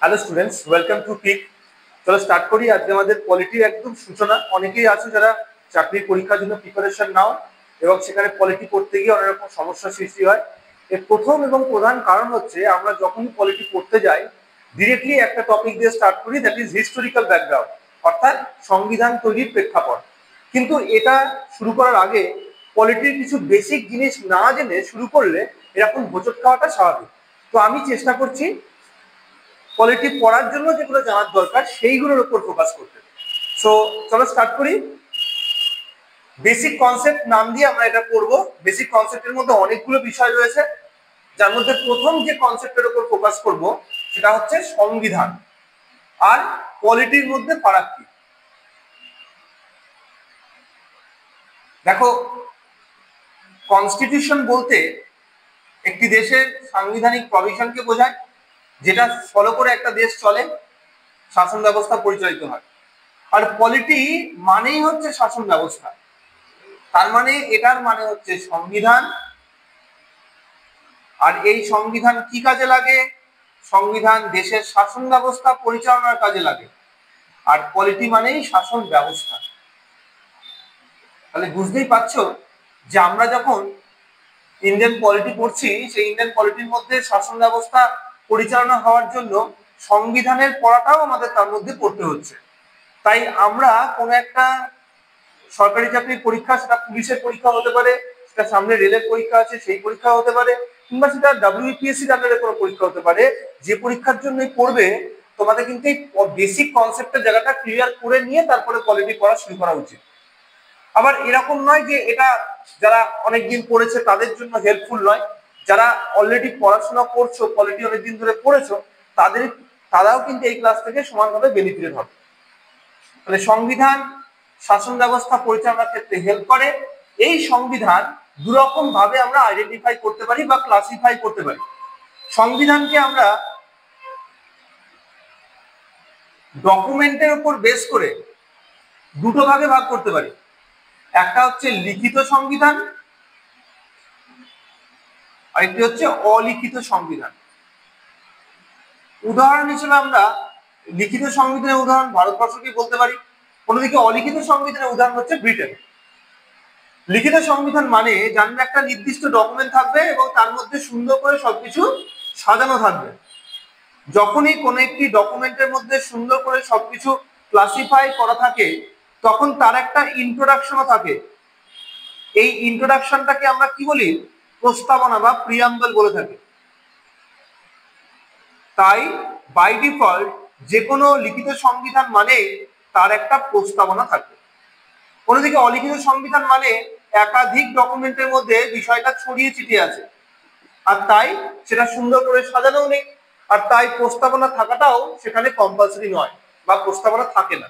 Hello students, welcome to peak. চলো start করি। আজকে আমাদের পলিটির একদম সূচনা। অনেকেই আছে যারা চাকরির পরীক্ষার জন্য প্রিপারেশন নাও এবং সেখানে পলিটি পড়তে গিয়ে অনেক রকম সমস্যার সৃষ্টি হয়। এর প্রথম এবং প্রধান কারণ হচ্ছে আমরা যখনই পলিটি পড়তে যাই ডিরেক্টলি একটা টপিক দিয়ে স্টার্ট করি, দ্যাট ইজ হিস্টোরিক্যাল ব্যাকগ্রাউন্ড, অর্থাৎ সংবিধান তৈরির প্রেক্ষাপট। কিন্তু এটা শুরু করার আগে পলিটির কিছু বেসিক জিনিস না জেনে শুরু করলে এরকম হোঁচট খাওয়াটা স্বাভাবিক। তো আমি চেষ্টা করছি পলিটি পড়ার জন্য যেগুলো জানার দরকার সেইগুলোর উপর ফোকাস করতে। সো চলো স্টার্ট করি। বেসিক কনসেপ্ট নাম দিয়ে আমরা এটা পড়বো। বেসিক কনসেপ্টের মধ্যে অনেকগুলো বিষয় রয়েছে, যার মধ্যে প্রথম যে কনসেপ্টের উপর ফোকাস করব সেটা হচ্ছে সংবিধান আর পলিটির মধ্যে ফারাক কি। দেখো, কনস্টিটিউশন বলতে একটি দেশের সাংবিধানিক প্রভিশনকে বোঝায়, যেটা ফলো করে একটা দেশ চলে, শাসন ব্যবস্থা পরিচালিত হয়। আর পলিটি মানেই হচ্ছে শাসন ব্যবস্থা। তার মানে এটার মানে হচ্ছে সংবিধান। আর এই সংবিধান কি কাজে লাগে? সংবিধান দেশের শাসন ব্যবস্থা পরিচালনার কাজে লাগে। আর পলিটি মানেই শাসন ব্যবস্থা। তাহলে বুঝতেই পারছো যে আমরা যখন ইন্ডিয়ান পলিটি পড়ছি, সেই ইন্ডিয়ান পলিটির মধ্যে শাসন ব্যবস্থা পরিচালনা হওয়ার জন্য সংবিধানের পড়াটাও আমাদের তার মধ্যে পড়তে হচ্ছে। তাই আমরা কোনো একটা সরকারি চাকরির পরীক্ষা, সেটা পুলিশের পরীক্ষা হতে পারে, সেটা সামনে রেলের পরীক্ষা আছে সেই পরীক্ষা হতে পারে, কিংবা সেটা WBPSC আন্ডারে কোনো পরীক্ষা হতে পারে, যে পরীক্ষার জন্যই পড়বে তোমাদের কিন্তু এই বেসিক কনসেপ্টের জায়গাটা ক্লিয়ার করে নিয়ে তারপরে পলিটি পড়া শুরু করা উচিত। আবার এরকম নয় যে এটা যারা অনেকদিন পড়েছে তাদের জন্য হেল্পফুল নয়। যারা অলরেডি পড়াশোনা করছো, পলিটি অনেকদিন ধরে পড়েছো, তারাও কিন্তু এই ক্লাস থেকে সমানভাবে বেনিফিটেড হবে। মানে সংবিধান শাসন ব্যবস্থা পরিচালনার ক্ষেত্রে হেল্প করে। এই সংবিধান দুরকম ভাবে আমরা আইডেন্টিফাই করতে পারি বা ক্লাসিফাই করতে পারি। সংবিধানকে আমরা ডকুমেন্টের উপর বেস করে দুটো ভাগে ভাগ করতে পারি। একটা হচ্ছে লিখিত সংবিধান, আরেকটি হচ্ছে অলিখিত সংবিধান। উদাহরণ হিসেবে আমরা লিখিত সংবিধানের উদাহরণ ভারতবর্ষকে বলতে পারি, অন্যদিকে অলিখিত সংবিধানের উদাহরণ হচ্ছে ব্রিটেন। লিখিত সংবিধান মানে জানবে একটা নির্দিষ্ট ডকুমেন্ট থাকবে এবং তার মধ্যে সুন্দর করে সবকিছু সাজানো থাকবে। যখনই কোনো একটি ডকুমেন্টের মধ্যে সুন্দর করে সবকিছু ক্লাসিফাই করা থাকে তখন তার একটা ইন্ট্রোডাকশনও থাকে। এই ইন্ট্রোডাকশনটাকে আমরা কি বলি? প্রস্তাবনা বা প্রিয়াম্বল বলে থাকি। তাই বাই ডিফল্ট যে কোনো লিখিত সংবিধান মানে তার একটা প্রস্তাবনা থাকে। অন্যদিকে অলিখিত সংবিধান মানে একাধিক ডকুমেন্টের মধ্যে বিষয়টা ছড়িয়ে ছিটিয়ে আছে, আর তাই সেটা সুন্দর করে সাজানো নেই, আর তাই প্রস্তাবনা থাকাটাও সেখানে কম্পালসারি নয় বা প্রস্তাবনা থাকে না।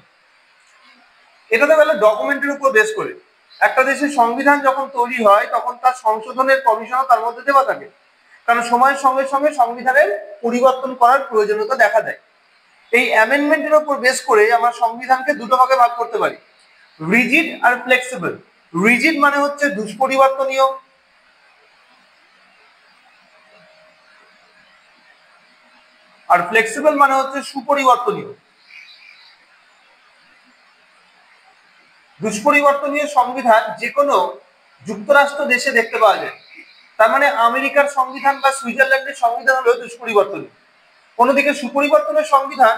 এটা তো গেল ডকুমেন্টের উপর বেস করে। একটা দেশের সংবিধান যখন তৈরি হয় তখন তার সংশোধনের কমিশনও তার মধ্যে দেওয়া থাকে, কারণ সময়ের সঙ্গে সঙ্গে সংবিধানের পরিবর্তন করার প্রয়োজনীয়তা দেখা দেয়। এই অ্যামেন্ডমেন্টের উপর বেস করে আমরা সংবিধানকে দুটো ভাগে ভাগ করতে পারি, রিজিড আর ফ্লেক্সিবল। রিজিড মানে হচ্ছে দুষ্পরিবর্তনীয়, আর ফ্লেক্সিবল মানে হচ্ছে সুপরিবর্তনীয়। দুষ্পরিবর্তনীয় সংবিধান যে কোনো যুক্তরাষ্ট্র দেশে দেখতে পাওয়া যায়, তার মানে আমেরিকার সংবিধান বা সুইজারল্যান্ডের সংবিধান হলো দুষ্পরিবর্তনীয়। অন্যদিকে সুপরিবর্তনের সংবিধান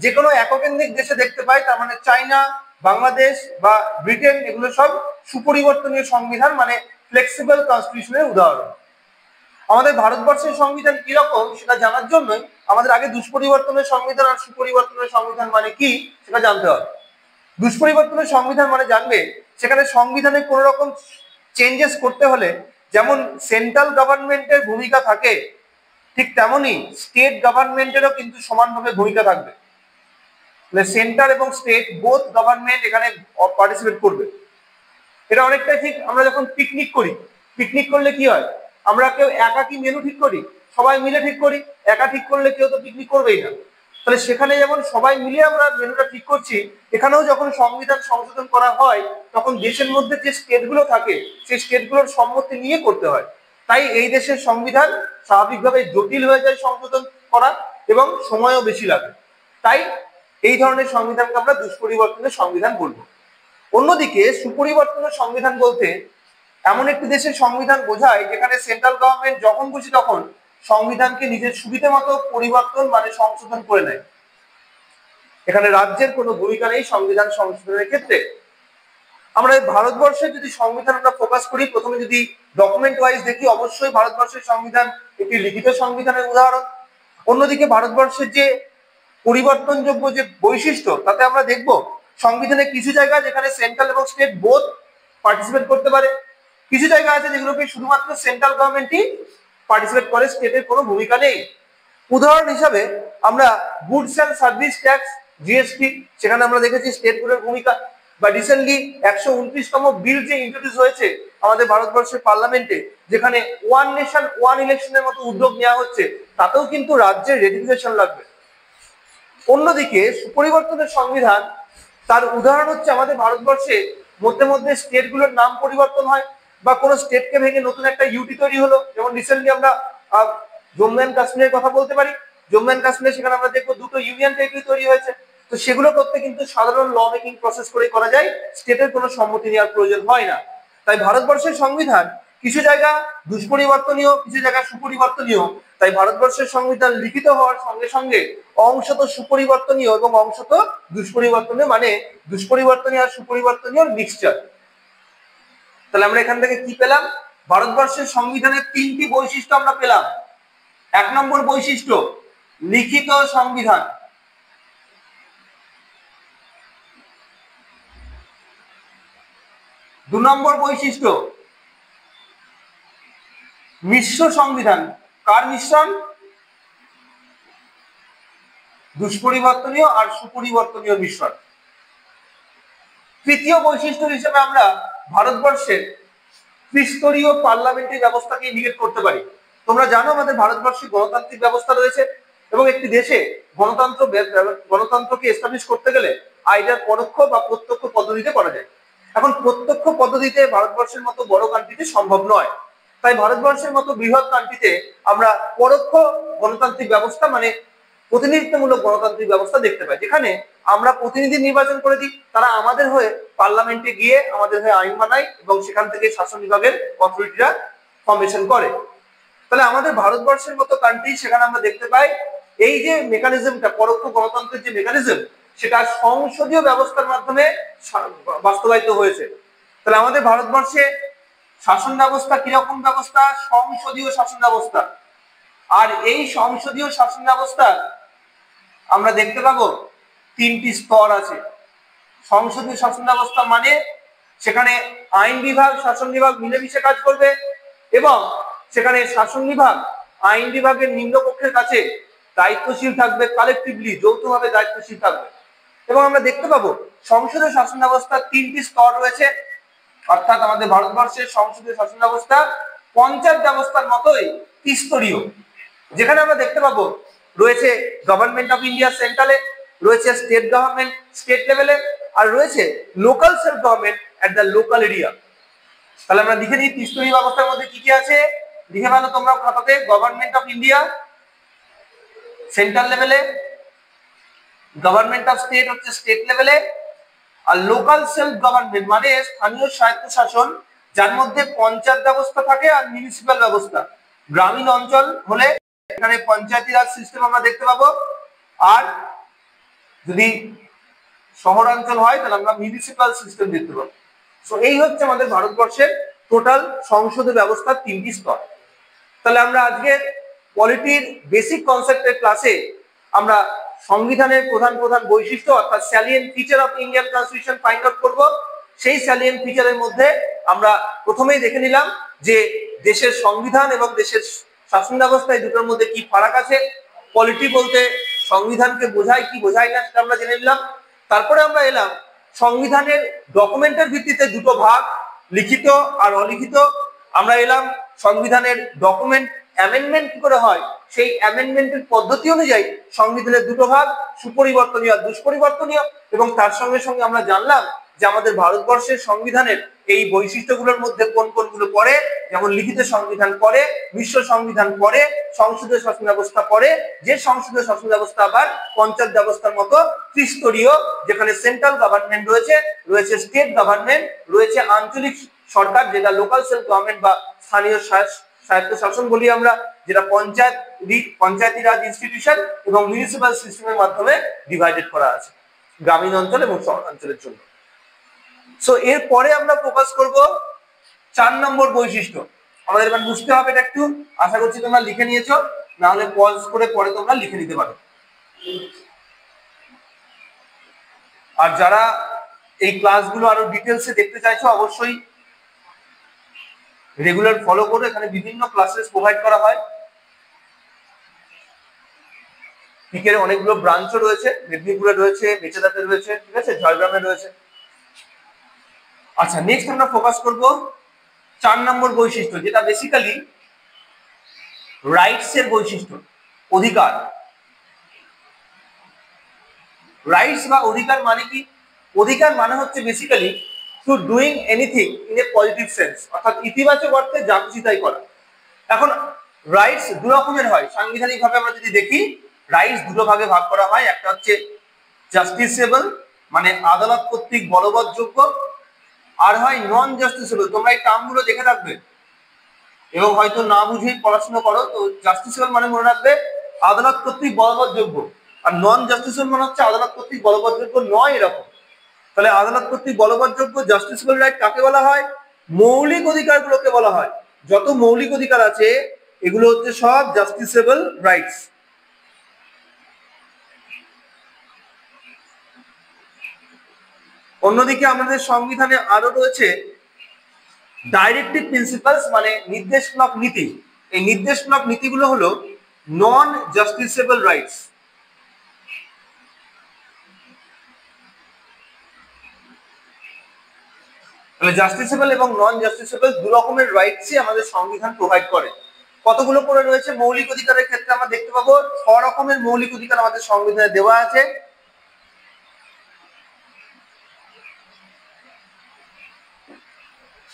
যে কোনো এককেন্দ্রিক দেশে দেখতে পাই, তার মানে চায়না, বাংলাদেশ বা ব্রিটেন, এগুলো সব সুপরিবর্তনীয় সংবিধান মানে ফ্লেক্সিবল কনস্টিটিউশনের উদাহরণ। আমাদের ভারতবর্ষের সংবিধান কিরকম সেটা জানার জন্যই আমাদের আগে দুষ্পরিবর্তনের সংবিধান আর সুপরিবর্তনের সংবিধান মানে কি সেটা জানতে হবে। দুষ্পরিবর্তনের সংবিধান মানে জানবে সেখানে সংবিধানে কোন রকম চেঞ্জেস করতে হলে যেমন সেন্ট্রাল গভর্নমেন্টের ভূমিকা থাকে, ঠিক তেমনি স্টেট গভর্নমেন্টেরও কিন্তু সমানভাবে ভূমিকা থাকবে। সেন্টার এবং স্টেট বোথ গভর্নমেন্ট এখানে পার্টিসিপেট করবে। এটা অনেকটাই ঠিক আমরা যখন পিকনিক করি, পিকনিক করলে কি হয়, আমরা কেউ একা কি মেনু ঠিক করি, সবাই মিলে ঠিক করি। একা ঠিক করলে কেউ তো পিকনিক করবেই না। তাহলে সেখানে যেমন সবাই মিলে আমরা মেনুটা ঠিক করছি, এখানেও যখন সংবিধান সংশোধন করা হয় তখন দেশের মধ্যে যে স্টেটগুলো থাকে সেই স্টেটগুলোর সম্মতি নিয়ে করতে হয়। তাই এই দেশের সংবিধান স্বাভাবিকভাবে জটিল হয়ে যায় সংশোধন করা, এবং সময়ও বেশি লাগে। তাই এই ধরনের সংবিধানকে আমরা দুষ্পরিবর্তনের সংবিধান বলবো। অন্যদিকে সুপরিবর্তনের সংবিধান বলতে এমন একটি দেশের সংবিধান বোঝায় যেখানে সেন্ট্রাল গভর্নমেন্ট যখন খুশি তখন সংবিধানকে নিজের সুবিধা মতো পরিবর্তন মানে সংশোধন করে নেয়। এখানে রাজ্যের কোনো ভূমিকা নেই সংবিধান সংশোধনের ক্ষেত্রে। আমরা ভারতবর্ষের যদি সংবিধান আমরা ফোকাস করি, প্রথমে যদি ডকুমেন্ট ওয়াইজ দেখি, অবশ্যই ভারতবর্ষের সংবিধান একটি লিখিত সংবিধানের উদাহরণ। অন্যদিকে ভারতবর্ষের যে পরিবর্তনযোগ্য যে বৈশিষ্ট্য, তাতে আমরা দেখব সংবিধানে কিছু জায়গা যেখানে সেন্ট্রাল এবং স্টেট বোথ পার্টিসিপেট করতে পারে, কিছু জায়গা আছে যেগুলোকে শুধুমাত্র সেন্ট্রাল গভর্নমেন্টই পার্টিসিপেট করে, স্টেটের কোনো ভূমিকা নেই। উদাহরণ হিসাবে আমরা goods and service tax, GST, সেখানে আমরা দেখেছি স্টেটগুলোর ভূমিকা। বা রিসেন্টলি 129তম বিল যে ইন্ট্রোডিউস হয়েছে আমাদের ভারতবর্ষের পার্লামেন্টে, যেখানে ওয়ান নেশন ওয়ান ইলেকশনের মতো উদ্যোগ নেওয়া হচ্ছে, তাতেও কিন্তু রাজ্যের রেটিফিকেশন লাগবে। অন্যদিকে সুপরিবর্তনের সংবিধান, তার উদাহরণ হচ্ছে আমাদের ভারতবর্ষে মধ্যে মধ্যে স্টেটগুলোর নাম পরিবর্তন হয়, বা কোনো স্টেটকে ভেঙে নতুন একটা ইউটি তৈরি হলো। যেমন রিসেন্টলি আমরা জম্মু অ্যান্ড কাশ্মীরের কথা বলতে পারি। জম্মু অ্যান্ড কাশ্মীর, সেখানে আমরা দেখবো দুটো ইউনিয়ন টেরিটরি তৈরি হয়েছে। তো সেগুলো করতে কিন্তু সাধারণ ল মেকিং প্রসেস করে করা যায়, স্টেটের কোনো সম্মতি নেওয়ার প্রয়োজন হয় না। তাই ভারতবর্ষের সংবিধান কিছু জায়গা দুষ্পরিবর্তনীয়, কিছু জায়গা সুপরিবর্তনীয়। তাই ভারতবর্ষের সংবিধান লিখিত হওয়ার সঙ্গে সঙ্গে অংশত সুপরিবর্তনীয় এবং অংশত দুষ্পরিবর্তনীয়, মানে দুষ্পরিবর্তনীয় আর সুপরিবর্তনীয় মিক্সচার। তাহলে আমরা এখান থেকে কি পেলাম? ভারতবর্ষের সংবিধানের তিনটি বৈশিষ্ট্য আমরা পেলাম। 1 নম্বর বৈশিষ্ট্য, লিখিত সংবিধান। 2 নম্বর বৈশিষ্ট্য, মিশ্র সংবিধান। কার মিশ্রণ? দুষ্পরিবর্তনীয় আর সুপরিবর্তনীয় মিশ্রণ। তৃতীয় বৈশিষ্ট্য হিসেবে আমরা ভারতবর্ষের ত্রিস্তরীয় পার্লামেন্টারি ব্যবস্থাকে ইন্ডিকেট করতে পারি। তোমরা জানো আমাদের ভারতবর্ষে গণতান্ত্রিক ব্যবস্থা রয়েছে, এবং একটি দেশে গণতন্ত্রকে এস্টাবলিশ করতে গেলে আইদার পরোক্ষ বা প্রত্যক্ষ পদ্ধতিতে করা যায়। এখন প্রত্যক্ষ পদ্ধতিতে ভারতবর্ষের মতো বড় কান্ট্রিতে সম্ভব নয়। তাই ভারতবর্ষের মতো বৃহৎ কান্ট্রিতে আমরা পরোক্ষ গণতান্ত্রিক ব্যবস্থা, মানে প্রতিনিধিত্বমূলক গণতান্ত্রিক ব্যবস্থা দেখতে পাই, যেখানে আমরা প্রতিনিধি নির্বাচন করে দিই, তারা আমাদের হয়ে পার্লামেন্টে গিয়ে আমাদের হয়ে আইন বানায়, এবং সেখান থেকে শাসন বিভাগের অথরিটিরা ফর্মেশন করে। তাহলে আমাদের ভারতবর্ষের মতো কান্ট্রি, সেখানে আমরা দেখতে পাই এই যে মেকানিজমটা, পরোক্ষ গণতন্ত্রের যে মেকানিজম, সেটা সংসদীয় ব্যবস্থার মাধ্যমে বাস্তবায়িত হয়েছে। তাহলে আমাদের ভারতবর্ষে শাসন ব্যবস্থা কিরকম ব্যবস্থা? সংসদীয় শাসন ব্যবস্থা। আর এই সংসদীয় শাসন ব্যবস্থা আমরা দেখতে পাবো 3টি স্তর আছে। সংসদীয় শাসন ব্যবস্থা মানে সেখানে আইন বিভাগ, শাসন বিভাগ মিলেমিশে কাজ করবে, এবং সেখানে শাসন বিভাগ আইন বিভাগের নিম্নকক্ষের কাছে দায়িত্বশীল থাকবে, কালেকটিভলি যৌথভাবে দায়িত্বশীল থাকবে। এবং আমরা দেখতে পাবো সংসদীয় শাসন ব্যবস্থার 3টি স্তর রয়েছে, অর্থাৎ আমাদের ভারতবর্ষের সংসদীয় শাসন ব্যবস্থা পঞ্চায়েত ব্যবস্থার মতোই ত্রিস্তরীয়, যেখানে আমরা দেখতে পাবো রয়েছে গভর্নমেন্ট অফ ইন্ডিয়া সেন্ট্রালে, রয়েছে স্টেট গভর্নমেন্ট স্টেট লেভেলে, আর রয়েছে local self government at the local area. তাহলে আমরা লিখে নিই ত্রিস্তরীয় ব্যবস্থার মধ্যে কি কি আছে, লিখে ফেলো তোমরা খাতাতে। গভর্নমেন্ট অফ ইন্ডিয়া সেন্ট্রাল লেভেলে, গভর্নমেন্ট অফ স্টেট হচ্ছে স্টেট লেভেলে, আর লোকাল সেলফ গভর্নমেন্ট মানে স্থানীয় স্বায়ত্তশাসন, যার মধ্যে পঞ্চায়েত ব্যবস্থা থাকে আর মিউনিসিপ্যাল ব্যবস্থা। গ্রামীণ অঞ্চল হলে এখানে পঞ্চায়েতি রাজ সিস্টেম আমরা দেখতে পাবো, আর যদি শহরাঞ্চল হয় তাহলে আমরা মিউনিসিপ্যাল সিস্টেম দেখতে পাবো। সো এই হচ্ছে আমাদের ভারতবর্ষের টোটাল সংসদীয় ব্যবস্থার 3টি স্তর। তাহলে আমরা আজকের পলিটির বেসিক কনসেপ্টের ক্লাসে আমরা সংবিধানের প্রধান প্রধান বৈশিষ্ট্য, অর্থাৎ salient feature of Indian constitution find out করব। সেই স্যালিয়েন্ট ফিচারের মধ্যে আমরা প্রথমেই দেখে নিলাম যে দেশের সংবিধান এবং দেশের শাসন ব্যবস্থা, এই দুটোর মধ্যে কি ফারাক আছে। পলিটি বলতে সংবিধানকে বোঝায় কি বোঝায় না সেটা আমরা জেনে নিলাম। তারপরে আমরা এলাম সংবিধানের ডকুমেন্টের ভিত্তিতে দুটো ভাগ, লিখিত আর অলিখিত। আমরা এলাম সংবিধানের ডকুমেন্ট অ্যামেন্ডমেন্ট কি করে হয়, সেই অ্যামেন্ডমেন্টের পদ্ধতি অনুযায়ী সংবিধানের দুটো ভাগ, সুপরিবর্তনীয় আর দুষ্পরিবর্তনীয়। এবং তার সঙ্গে সঙ্গে আমরা জানলাম যে আমাদের ভারতবর্ষের সংবিধানের এই বৈশিষ্ট্যগুলোর মধ্যে কোন কোনগুলো পড়ে, যেমন লিখিত সংবিধান পড়ে, বিশ্ব সংবিধান পড়ে, সংসদীয় শাসন ব্যবস্থা পড়ে, যে সংসদীয় শাসন ব্যবস্থা আবার পঞ্চায়েত ব্যবস্থার মতো ত্রিস্তরীয়, যেখানে সেন্ট্রাল গভর্নমেন্ট রয়েছে, রয়েছে স্টেট গভর্নমেন্ট, রয়েছে আঞ্চলিক সরকার যেটা লোকাল সেলফ গভর্নমেন্ট বা স্থানীয় স্বায়ত্ত শাসন বলি আমরা, যেটা পঞ্চায়েতি রাজ ইনস্টিটিউশন এবং মিউনিসিপাল সিস্টেমের মাধ্যমে ডিভাইডেড করা আছে গ্রামীণ অঞ্চল এবং শহর অঞ্চলের জন্য। সো এরপরে আমরা ফোকাস করব 4 নম্বর বৈশিষ্ট্য। আমাদের এবার বুঝতে হবে এটা একটু, আশা করছি তোমরা লিখে নিয়েছো, না হলে পজ করে পরে তোমরা লিখে নিতে পারো। আর যারা এই ক্লাসগুলো আরো ডিটেলসে দেখতে চাইছো অবশ্যই রেগুলার ফলো করো, এখানে বিভিন্ন ক্লাসেস প্রোভাইড করা হয়। পিকের অনেকগুলো ব্রাঞ্চও রয়েছে, মেদিনীপুরে রয়েছে, মেচেদাতে রয়েছে, ঠিক আছে, ঝাড়গ্রামে রয়েছে। আচ্ছা, নেক্সট আমরা ফোকাস করব 4 নম্বর বৈশিষ্ট্য, যেটা বেসিক্যালি রাইটস এর বৈশিষ্ট্য, অধিকার। রাইটস বা অধিকার মানে কি? অধিকার মানে হচ্ছে basically to doing anything in a positive sense, অর্থাৎ ইতিবাচক অর্থে যা খুশি তাই করা। এখন রাইটস দু রকমের হয়, সাংবিধানিক ভাবে আমরা যদি দেখি রাইটস দুটো ভাগে ভাগ করা হয়। একটা হচ্ছে জাস্টিসেবল মানে আদালত কর্তৃক বলবৎযোগ্য, আর হয় নন জাস্টিসেবল। তোমরা এই টার্মগুলো দেখে রাখবে এবং হয়তো না বুঝেই পড়াশোনা করো। তো জাস্টিসেবল মানে মনে রাখবে আদালত কর্তৃক বলবৎযোগ্য, আর নন জাস্টিসেবল মানে হচ্ছে আদালত কর্তৃক বলবৎযোগ্য নয় এরকম। তাহলে আদালত কর্তৃক বলবৎযোগ্য জাস্টিসেবল রাইট কাকে বলা হয়? মৌলিক অধিকারগুলোকে বলা হয়। যত মৌলিক অধিকার আছে এগুলো হচ্ছে সব জাস্টিসেবল রাইটস। অন্যদিকে আমাদের সংবিধানে আরো রয়েছে ডাইরেক্টিভ প্রিন্সিপালস মানে নির্দেশমূলক নীতি। এই নির্দেশমূলক নীতিগুলো হলো নন জাস্টিসেবল রাইটস। তাহলে জাস্টিসেবল এবং নন জাস্টিসেবল দু রকমের রাইটসই আমাদের সংবিধান প্রোভাইড করে। কতগুলো করে রয়েছে মৌলিক অধিকারের ক্ষেত্রে আমরা দেখতে পাবো 6 রকমের মৌলিক অধিকার আমাদের সংবিধানে দেওয়া আছে।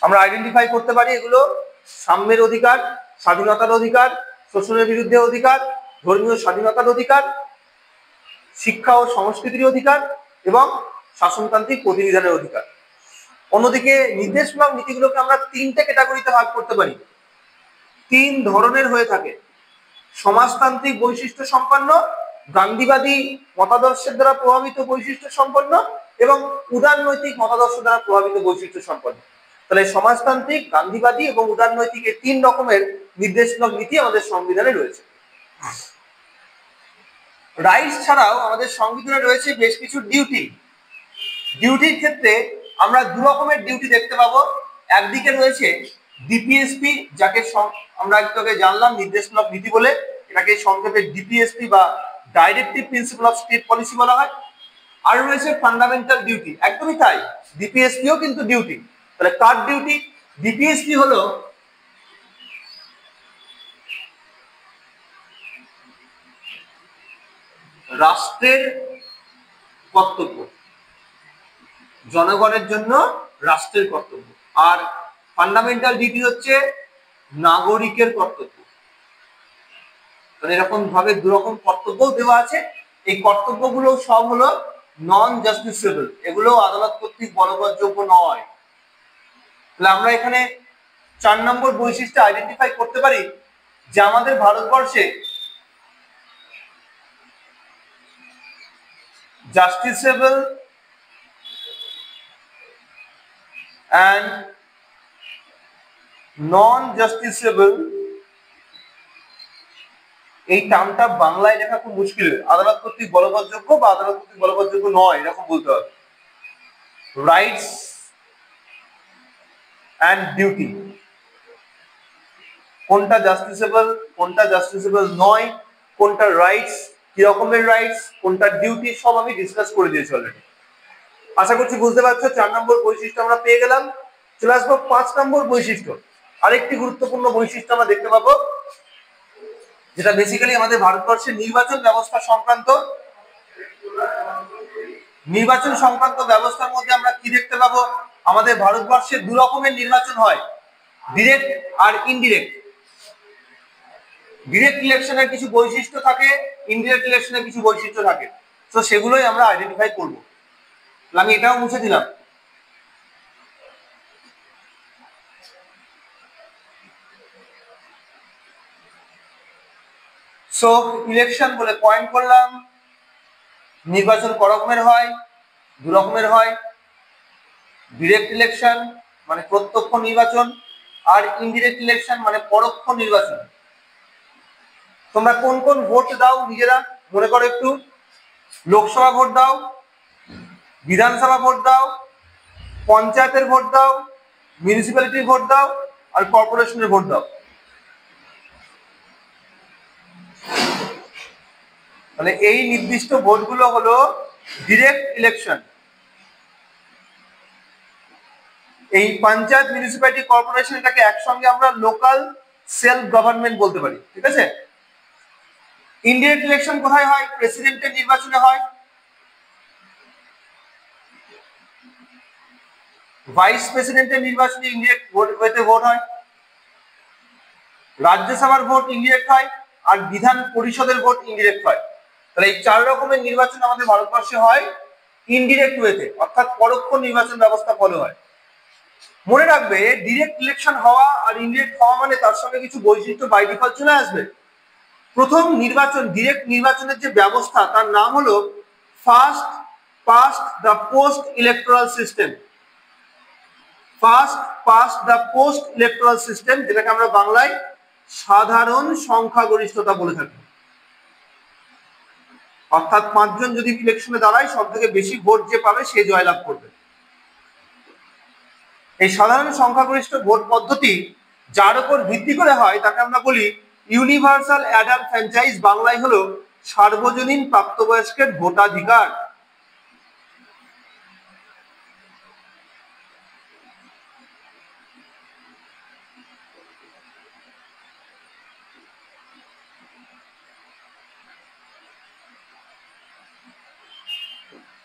আমরা আইডেন্টিফাই করতে পারি এগুলো: সাম্যের অধিকার, স্বাধীনতার অধিকার, শোষণের বিরুদ্ধে অধিকার, ধর্মীয় স্বাধীনতার অধিকার, শিক্ষা ও সংস্কৃতির অধিকার এবং শাসনতান্ত্রিক প্রতিনিধানের অধিকার। অন্যদিকে নির্দেশমূলক নীতিগুলোকে আমরা 3টে ক্যাটাগরিতে ভাগ করতে পারি। 3 ধরনের হয়ে থাকে: সমাজতান্ত্রিক বৈশিষ্ট্য সম্পন্ন, গান্ধীবাদী মতাদর্শের দ্বারা প্রভাবিত বৈশিষ্ট্য সম্পন্ন এবং উদারনৈতিক মতাদর্শ দ্বারা প্রভাবিত বৈশিষ্ট্য সম্পন্ন। তাহলে সমাজতান্ত্রিক, গান্ধীবাদী এবং উদারনৈতিক এই 3 রকমের নির্দেশমূলক নীতি আমাদের সংবিধানে রয়েছে। রাইটস ছাড়াও আমাদের সংবিধানে রয়েছে বেশ কিছু ডিউটি। ডিউটির ক্ষেত্রে আমরা দু রকমের ডিউটি দেখতে পাবো। একদিকে রয়েছে ডিপিএসপি, যাকে আমরা একটু আগে জানলাম নির্দেশমূলক নীতি বলে, এটাকে সংক্ষেপে ডিপিএসপি বা directive principle of state policy বলা হয়। আর রয়েছে ফান্ডামেন্টাল ডিউটি, একদমই তাই, ডিপিএসপিও কিন্তু ডিউটি। তাহলে কার ডিউটি? ডিপিএসপি হলো রাষ্ট্রের কর্তব্য, জনগণের জন্য রাষ্ট্রের কর্তব্য। আর ফান্ডামেন্টাল ডিউটি হচ্ছে নাগরিকের কর্তব্য। এরকম ভাবে দু রকম কর্তব্য দেওয়া আছে। এই কর্তব্যগুলো সব হলো নন জাস্টিসেবল, এগুলো আদালত কর্তৃক বলবৎযোগ্য নয়। তাহলে আমরা এখানে 4 নম্বর বৈশিষ্ট্য আইডেন্টিফাই করতে পারি যে আমাদের ভারতবর্ষে জাস্টিসেবল and non-justiciable এই টার্মটা বাংলায় লেখা খুব মুশকিল। আদালত কর্তৃক বলবৎযোগ্য বা আদালত কর্তৃক বলবৎযোগ্য নয় এরকম বলতে হবে। রাইটস অ্যান্ড ডিউটি, কোনটা জাস্টিসেবল, কোনটা জাস্টিসেবল নয়, কোনটা রাইটস, কি রকমের রাইটস, কোনটা ডিউটি, সব আমি ডিসকাস করে দিয়েছি অলরেডি। আশা করছি বুঝতে পারছো। 4 নম্বর বৈশিষ্ট্য আমরা পেয়ে গেলাম। চলে আসবো 5 নম্বর বৈশিষ্ট্য। আরেকটি গুরুত্বপূর্ণ বৈশিষ্ট্য আমরা দেখতে পাবো, যেটা বেসিক্যালি আমাদের ভারতবর্ষের নির্বাচন ব্যবস্থা সংক্রান্ত। নির্বাচন সংক্রান্ত ব্যবস্থার মধ্যে আমরা কি দেখতে পাবো? আমাদের ভারতবর্ষে দু রকমের নির্বাচন হয়, ডিরেক্ট আর ইনডিরেক্ট। ডিরেক্ট ইলেকশনের কিছু বৈশিষ্ট্য থাকে, ইনডিরেক্ট ইলেকশনের কিছু বৈশিষ্ট্য থাকে, তো সেগুলোই আমরা আইডেন্টিফাই করব। আমি এটাও মুছে দিলাম। সো ইলেকশন বলে পয়েন্ট করলাম। নির্বাচন ক রকমের হয়? দু রকমের হয়, ডিরেক্ট ইলেকশন মানে প্রত্যক্ষ নির্বাচন, আর ইনডিরেক্ট ইলেকশন মানে পরোক্ষ নির্বাচন। তোমরা কোন কোন ভোট দাও নিজেরা মনে করো একটু। লোকসভা ভোট দাও, বিধানসভা ভোট দাও, পঞ্চায়েতের ভোট দাও, মিউনিসিপ্যালিটির ভোট দাও, আর কর্পোরেশনের ভোট দাও। মানে এই নির্দিষ্ট ভোটগুলো হলো ডিরেক্ট ইলেকশন। এই পঞ্চায়েত, মিউনিসিপ্যালিটি, কর্পোরেশন এটাকে একসঙ্গে আমরা লোকাল সেলফ গভর্নমেন্ট বলতে পারি, ঠিক আছে। ইনডিরেক্ট ইলেকশন কোথায় হয়? প্রেসিডেন্টের নির্বাচনে হয়, ভাইস প্রেসিডেন্টের নির্বাচনে ইনডিরেক্ট ওয়েতে ভোট হয়, রাজ্যসভার ভোট ইনডিরেক্ট হয়, আর বিধান পরিষদের ভোট ইনডিরেক্ট হয়। তাহলে এই 4 রকমের নির্বাচন আমাদের ভারতবর্ষে হয় ইনডিরেক্ট ওয়েতে, অর্থাৎ পরোক্ষ নির্বাচন ব্যবস্থা ফলো হয়। মনে রাখবে ডিরেক্ট ইলেকশন হওয়া আর ইনডিরেক্ট হওয়া মানে তার সঙ্গে কিছু বৈশিষ্ট্য বাই ডিফল্ট চলে আসবে। প্রথম নির্বাচন, ডিরেক্ট নির্বাচনের যে ব্যবস্থা তার নাম হলো first past the post electoral system. First past the post electoral system, যেটাকে আমরা বাংলায় সাধারণ সংখ্যাগরিষ্ঠতা বলে থাকি। অর্থাৎ 5 জন যদি ইলেকশনে দাঁড়ায়, সব থেকে বেশি ভোট যে পাবে সে জয়লাভ করবে। এই সাধারণ সংখ্যাগরিষ্ঠ ভোট পদ্ধতি যার উপর ভিত্তি করে হয় তাকে আমরা বলি ইউনিভার্সাল অ্যাডাল্ট ফ্র্যাঞ্চাইজ, বাংলায় হলো সার্বজনীন প্রাপ্তবয়স্কের ভোটাধিকার।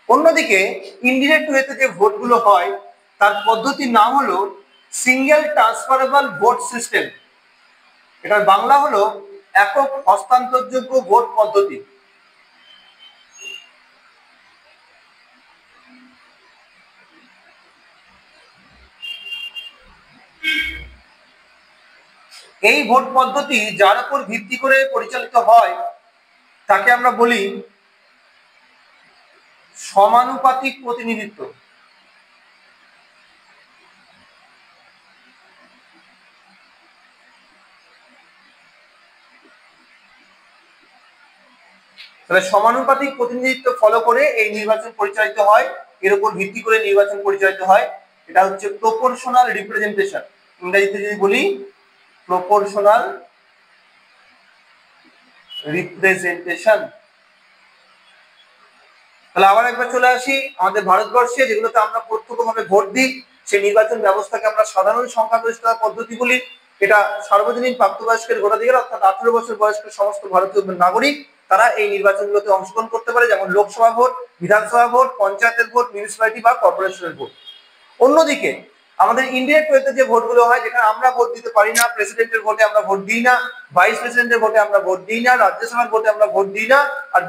অন্যদিকে ইনডিরেক্ট ওয়েতে যে ভোটগুলো হয় তার পদ্ধতির নাম হলো সিঙ্গেল ট্রান্সফারেবল ভোট সিস্টেম। এটার বাংলা হলো একক হস্তান্তরযোগ্য ভোট পদ্ধতি। এই ভোট পদ্ধতি যার উপর ভিত্তি করে পরিচালিত হয় তাকে আমরা বলি সমানুপাতিক প্রতিনিধিত্ব। তাহলে সমানুপাতিক প্রতিনিধিত্ব ফলো করে এই নির্বাচন পরিচালিত হয়, এর উপর ভিত্তি করে নির্বাচন পরিচালিত হয়। এটা হচ্ছে প্রপোর্শনাল রিপ্রেজেন্টেশন, ইংরেজিতে যদি বলি প্রপোর্শনাল রিপ্রেজেন্টেশন। তাহলে আবার একবার চলে আসি, আমাদের ভারতবর্ষে যেগুলোতে আমরা প্রত্যক্ষভাবে ভোট দিই সেই নির্বাচন ব্যবস্থাকে আমরা সাধারণ সংখ্যাগরিষ্ঠতা পদ্ধতি বলি। এটা সার্বজনীন প্রাপ্তবয়স্কের ভোটাধিকার, অর্থাৎ 18 বছর বয়স্ক সমস্ত ভারতীয় নাগরিক তারা এই নির্বাচনগুলোতে অংশগ্রহণ করতে পারে, যেমন লোকসভা ভোট, বিধানসভা ভোট, পঞ্চায়েতের ভোট, মিউনিসিপ্যালিটি বা কর্পোরেশনের ভোট। অন্যদিকে আমাদের ইনডিরেক্ট ওয়েতে যে ভোটগুলো হয়, যেখানে আমরা ভোট দিতে পারি না, প্রেসিডেন্টের ভোটে আমরা ভোট দিই না, ভাইস প্রেসিডেন্টের ভোটে আমরা ভোট দিই না, রাজ্যসভার ভোটে আমরা ভোট দিই না, আর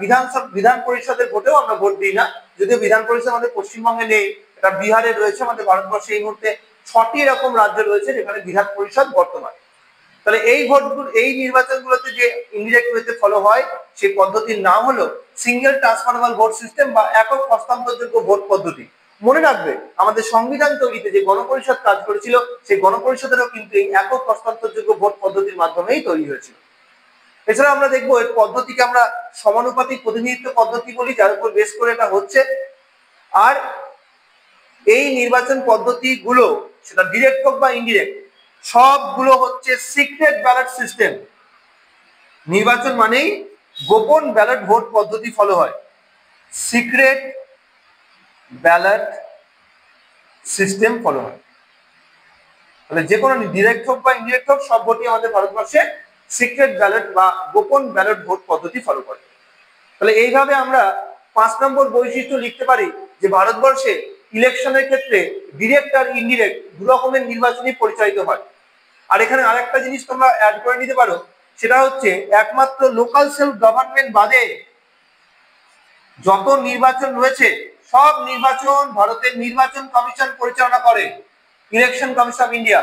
বিধান পরিষদের ভোটেও আমরা ভোট দিই না। যদিও বিধান পরিষদ আমাদের পশ্চিমবঙ্গে নেই, এটা বিহারে রয়েছে। আমাদের ভারতবর্ষে এই মুহূর্তে 6টি এরকম রাজ্য রয়েছে যেখানে বিধান পরিষদ বর্তমান। তাহলে এই ভোটগুলো, এই নির্বাচনগুলোতে যে ইনডিরেক্ট ওয়েতে ফলো হয় সেই পদ্ধতির নাম হলো সিঙ্গেল ট্রান্সফারেবল ভোট সিস্টেম বা একক হস্তান্তরযোগ্য ভোট পদ্ধতি। মনে রাখবে আমাদের সংবিধান তৈরিতে যে গণপরিষদ কাজ করেছিল সেই গণপরিষদেরও কিন্তু এই একক হস্তান্তরযোগ্য ভোট পদ্ধতির মাধ্যমেই তৈরি হয়েছিল। এছাড়া আমরা দেখবো এই পদ্ধতিকে আমরা সমানুপাতিক প্রতিনিধিত্ব পদ্ধতি বলি, যার উপর বেস করে এটা হচ্ছে। আর এই নির্বাচন পদ্ধতিগুলো সেটা ডিরেক্ট হোক বা ইনডিরেক্ট সবগুলো হচ্ছে সিক্রেট ব্যালট সিস্টেম। নির্বাচন মানেই গোপন ব্যালট ভোট পদ্ধতি ফলো হয়, সিক্রেট ব্যালট সিস্টেম ফলো হয়। তাহলে যে কোনো ডিরেক্ট হোক বা ইনডিরেক্ট হোক সব ভোটই আমাদের ভারতবর্ষে সিক্রেট ব্যালট বা গোপন ব্যালট ভোট পদ্ধতি ফলো করে। তাহলে এইভাবে আমরা 5 নম্বর বৈশিষ্ট্য লিখতে পারি যে ভারতবর্ষে ইলেকশনের ক্ষেত্রে ডিরেক্ট আর ইনডিরেক্ট দু রকমের নির্বাচনই পরিচালিত হয়। আর এখানে আরেকটা জিনিস তোমরা অ্যাড করে নিতে পারো, সেটা হচ্ছে একমাত্র লোকাল সেলফ গভর্নমেন্ট বাদে যত নির্বাচন রয়েছে সব নির্বাচন ভারতের নির্বাচন কমিশন পরিচালনা করে, ইলেকশন কমিশন অফ ইন্ডিয়া।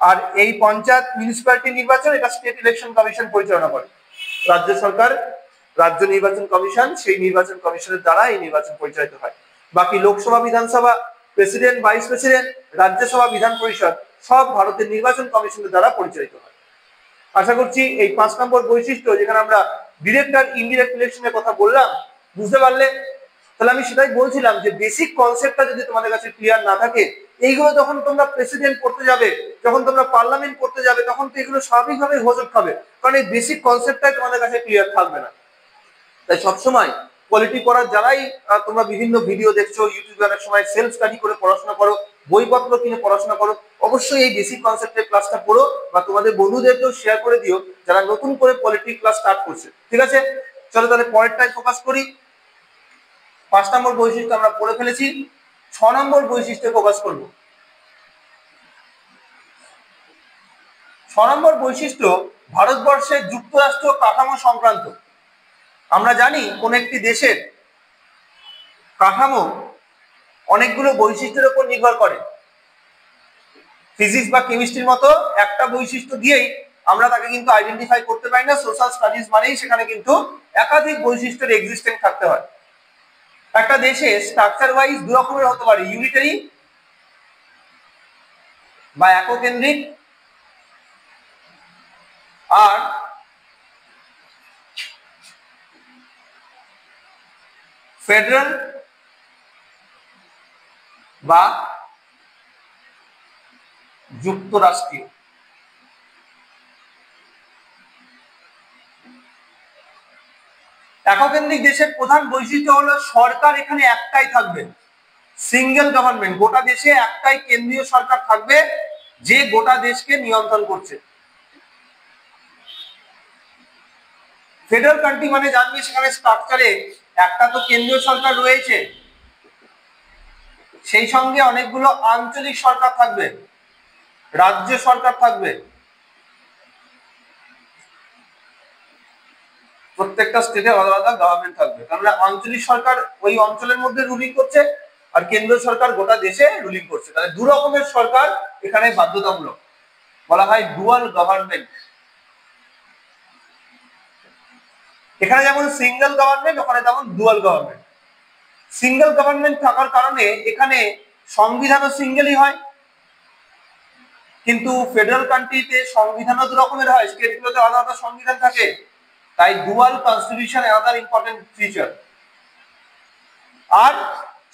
আর এই পঞ্চায়েত মিউনিসিপ্যালিটি নির্বাচন এটা স্টেট ইলেকশন কমিশন পরিচালনা করে। রাজ্য সরকার, রাজ্য নির্বাচন কমিশন, সেই নির্বাচন কমিশনের দ্বারা এই নির্বাচন পরিচালিত হয়। বাকি লোকসভা, বিধানসভা, প্রেসিডেন্ট, ভাইস প্রেসিডেন্ট, রাজ্যসভা, বিধান পরিষদ সব ভারতের নির্বাচন কমিশনের দ্বারা পরিচালিত হয়। আশা করছি এই 5 নম্বর বৈশিষ্ট্য, যেখানে আমরা ডিরেক্ট আর ইনডিরেক্ট ইলেকশনের কথা বললাম, বুঝতে পারলে? তাহলে আমি সেটাই বলছিলাম যে বেসিক কনসেপ্টটা যদি তোমাদের কাছে ক্লিয়ার না থাকে, এইগুলো যখন তোমরা প্রেসিডেন্ট করতে যাবে, যখন তোমরা পার্লামেন্ট করতে যাবে, তখন তো এগুলো স্বাভাবিকভাবে হোঁচট খাবে, কারণ এই বেসিক কনসেপ্টটাই তোমাদের কাছে ক্লিয়ার থাকবে না। তাই সবসময় পলিটি পড়ার যারাই তোমরা বিভিন্ন ভিডিও দেখছো, ইউটিউবে অনেক সময় সেলফ স্টাডি করে পড়াশোনা করো, বইপত্র কিনে পড়াশোনা করো, অবশ্যই এই বেসিক কনসেপ্টের ক্লাসটা পড়ো বা তোমাদের বন্ধুদেরকেও শেয়ার করে দিও যারা নতুন করে পলিটি ক্লাস স্টার্ট করছে। ঠিক আছে, চলো তাহলে পরেরটাই ফোকাস করি। 5 নম্বর বৈশিষ্ট্য আমরা পড়ে ফেলেছি, 6 নম্বর বৈশিষ্ট্যে ফোকাস করব। 6 নম্বর বৈশিষ্ট্য ভারতবর্ষের যুক্তরাষ্ট্র কাঠামো সংক্রান্ত। আমরা জানি কোন একটি দেশের কাঠামো অনেকগুলো বৈশিষ্ট্যের উপর নির্ভর করে। ফিজিক্স বা কেমিস্ট্রির মতো একটা বৈশিষ্ট্য দিয়েই আমরা তাকে কিন্তু আইডেন্টিফাই করতে পারি না। সোশ্যাল স্টাডিজ মানেই সেখানে কিন্তু একাধিক বৈশিষ্ট্যের এক্সিস্টেন্স থাকতে হয়। একটা দেশে স্ট্রাকচার ওয়াইজ দু রকমের হতে পারে, ইউনিটারি বা এককেন্দ্রিক, আর ফেডারেল বা যুক্তরাষ্ট্রীয়। এককেন্দ্রিক দেশের প্রধান বৈশিষ্ট্য হলো সরকার এখানে একটাই থাকবে, সিঙ্গেল গভর্নমেন্ট। গোটা দেশে একটাই কেন্দ্রীয় সরকার থাকবে যে গোটা দেশকে নিয়ন্ত্রণ করছে। ফেডারেল কান্ট্রি মানে জানবে সেখানে স্ট্রাকচারে একটা তো কেন্দ্রীয় সরকার রয়েছে, সেই সঙ্গে অনেকগুলো আঞ্চলিক সরকার থাকবে, রাজ্য সরকার থাকবে, প্রত্যেকটা স্টেটে আলাদা আলাদা গভর্নমেন্ট থাকবে। কারণ আঞ্চলিক সরকার ওই অঞ্চলের মধ্যে রুলিং করছে আর কেন্দ্রীয় সরকার গোটা দেশে রুলিং করছে। তাহলে দু রকমের সরকার এখানে বাধ্যতামূলক, বলা হয় ডুয়াল গভর্নমেন্ট। এখানে যেমন সিঙ্গেল গভর্নমেন্ট, ওখানে তেমন ডুয়াল গভর্নমেন্ট। সিঙ্গেল গভর্নমেন্ট থাকার কারণে এখানে সংবিধানও সিঙ্গেলই হয়, কিন্তু ফেডারেল কান্ট্রিতে সংবিধানও দু রকমের হয়, স্টেটগুলোতে আলাদা আলাদা সংবিধান থাকে। তাই dual constitution another important feature. আর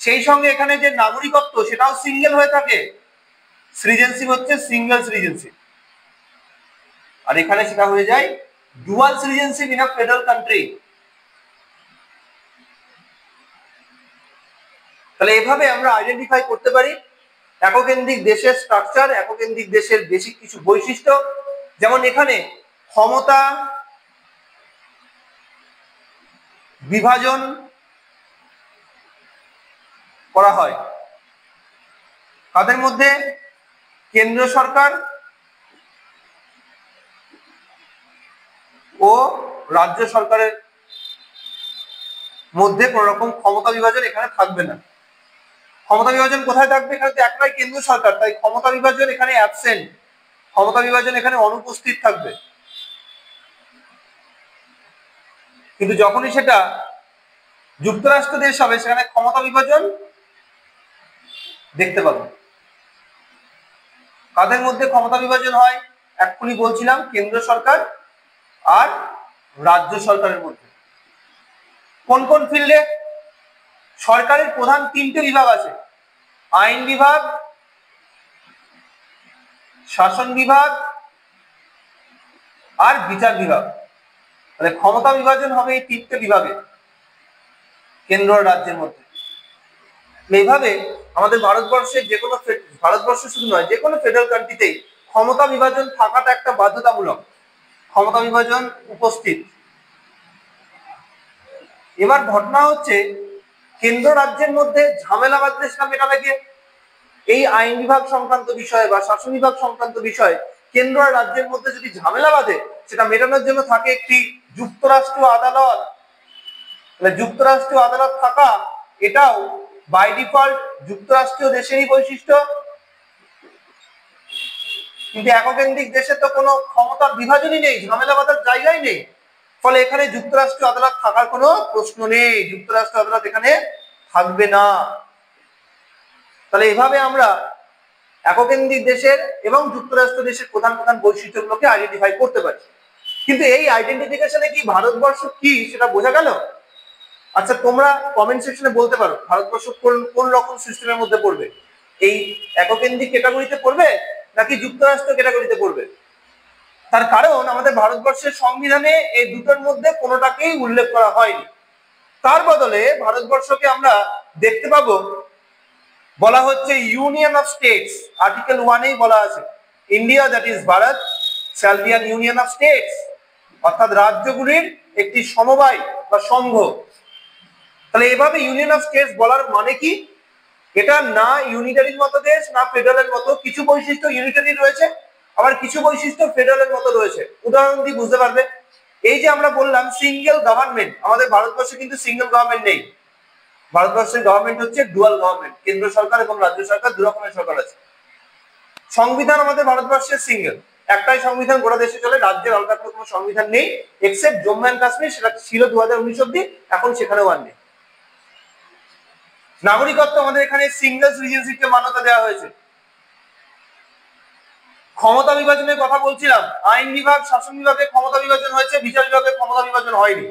সেই সঙ্গে এখানে যে নাগরিকত্ব সেটাও সিঙ্গেল হয়ে থাকে, সিটিজেনশিপ হচ্ছে সিঙ্গেল সিটিজেনশিপ। আর এখানে সেটা হয়ে যায় dual citizenship in a federal country. তাহলে এভাবে আমরা আইডেন্টিফাই করতে পারি এককেন্দ্রিক দেশের স্ট্রাকচার, এককেন্দ্রিক দেশের বেসিক কিছু বৈশিষ্ট্য। যেমন এখানে ক্ষমতা বিভাজন করা হয় তাদের মধ্যে, কেন্দ্র সরকার ও রাজ্য সরকারের মধ্যে কোন রকম ক্ষমতা বিভাজন এখানে থাকবে না। ক্ষমতা বিভাজন কোথায় থাকবে? এখানে তো একটাই কেন্দ্র সরকার, তাই ক্ষমতা বিভাজন এখানে অ্যাবসেন্ট, ক্ষমতা বিভাজন এখানে অনুপস্থিত থাকবে। কিন্তু যখনই সেটা যুক্তরাষ্ট্র দেশ হবে সেখানে ক্ষমতা বিভাজন দেখতে পাবো। কাদের মধ্যে ক্ষমতা বিভাজন হয়? এক্ষুনি বলছিলাম কেন্দ্র সরকার আর রাজ্য সরকারের মধ্যে। কোন কোন ফিল্ডে? সরকারের প্রধান 3টে বিভাগ আছে, আইন বিভাগ, শাসন বিভাগ আর বিচার বিভাগ। তাহলে ক্ষমতা বিভাজন হবে এই 3টে বিভাগে, কেন্দ্র আর রাজ্যের মধ্যে। এইভাবে আমাদের ভারতবর্ষের যে কোনো, ভারতবর্ষ শুধু নয়, যে কোনো ফেডারেল কান্ট্রিতেই ক্ষমতা বিভাজন থাকাটা একটা বাধ্যতামূলক, ক্ষমতা বিভাজন উপস্থিত। এবার ঘটনা হচ্ছে কেন্দ্র রাজ্যের মধ্যে ঝামেলা বাঁধলে সেটা মেটাবে কে? এই আইন বিভাগ সংক্রান্ত বিষয়ে বা শাসন বিভাগ সংক্রান্ত বিষয়ে কেন্দ্র আর রাজ্যের মধ্যে যদি ঝামেলা বাঁধে সেটা মেটানোর জন্য থাকে একটি যুক্তরাষ্ট্রীয় আদালত। যুক্তরাষ্ট্রীয় আদালত থাকা এটাও বাই ডিফল্ট যুক্তরাষ্ট্রীয় দেশেরই বৈশিষ্ট্য। কিন্তু এককেন্দ্রিক দেশে তো কোনো ক্ষমতার বিভাজনই নেই, ঝামেলা বাঁধার জায়গায় নেই, ফলে এখানে যুক্তরাষ্ট্রীয় আদালত থাকার কোনো প্রশ্ন নেই, যুক্তরাষ্ট্র আদালত এখানে থাকবে না। তাহলে এভাবে আমরা এককেন্দ্রিক দেশের এবং যুক্তরাষ্ট্র দেশের প্রধান প্রধান বৈশিষ্ট্যগুলোকে আইডেন্টিফাই করতে পারি। কিন্তু এই আইডেন্টিফিকেশনে কি ভারতবর্ষ কি সেটা বোঝা গেল? আচ্ছা, তোমরা কমেন্ট সেকশনে বলতে পারো ভারতবর্ষ কোন রকম সিস্টেমের মধ্যে পড়বে, এই এককেন্দ্রিক ক্যাটাগরিতে পড়বে নাকি যুক্তরাষ্ট্র ক্যাটাগরিতে পড়বে? তার কারণ আমাদের ভারতবর্ষের সংবিধানে এই দুটোর মধ্যে কোনোটাকেই উল্লেখ করা হয়নি। তার বদলে ভারতবর্ষকে আমরা দেখতে পাবো বলা হচ্ছে ইউনিয়ন অফ স্টেটস। আর্টিকেল 1 বলা আছে India that is Bharat shall be an union of states, অর্থাৎ রাজ্যগুলির একটি সমবায় বা সংঘ। তাহলে এভাবে ইউনিয়ন অফ স্টেটস বলার মানে কি? এটা না ইউনিটারির মতো দেশ না ফেডারেলের মতো, কিছু বৈশিষ্ট্য ইউনিটারি রয়েছে আবার কিছু বৈশিষ্ট্য ফেডারেলের মতো রয়েছে। উদাহরণ দিয়ে বুঝতে পারবে, এই যে আমরা বললাম সিঙ্গেল গভর্নমেন্ট, আমাদের ভারতবর্ষে কিন্তু সিঙ্গেল গভর্নমেন্ট নেই। ভারতবর্ষের গভর্নমেন্ট হচ্ছে ডুয়াল গভর্নমেন্ট, কেন্দ্র সরকার এবং রাজ্য সরকার দু রকমের সরকার আছে। সংবিধান আমাদের ভারতবর্ষের সিঙ্গেল, একটাই সংবিধান গোটা দেশে চলে, রাজ্যের আলাদা করে কোনো সংবিধান নেই এক্সেপ্ট জম্মু অ্যান্ড কাশ্মীর, সেটা ছিল 2019 অব্দি, এখন সেখানেও আর নেই। নাগরিকত্ব আমাদের এখানে সিঙ্গেল সিটিজেনশিপকে মান্যতা দেওয়া হয়েছে। ক্ষমতা বিভাজনের কথা বলছিলাম, আইন বিভাগ শাসন বিভাগে ক্ষমতা বিভাজন হয়েছে, বিচার বিভাগে ক্ষমতা বিভাজন হয়নি।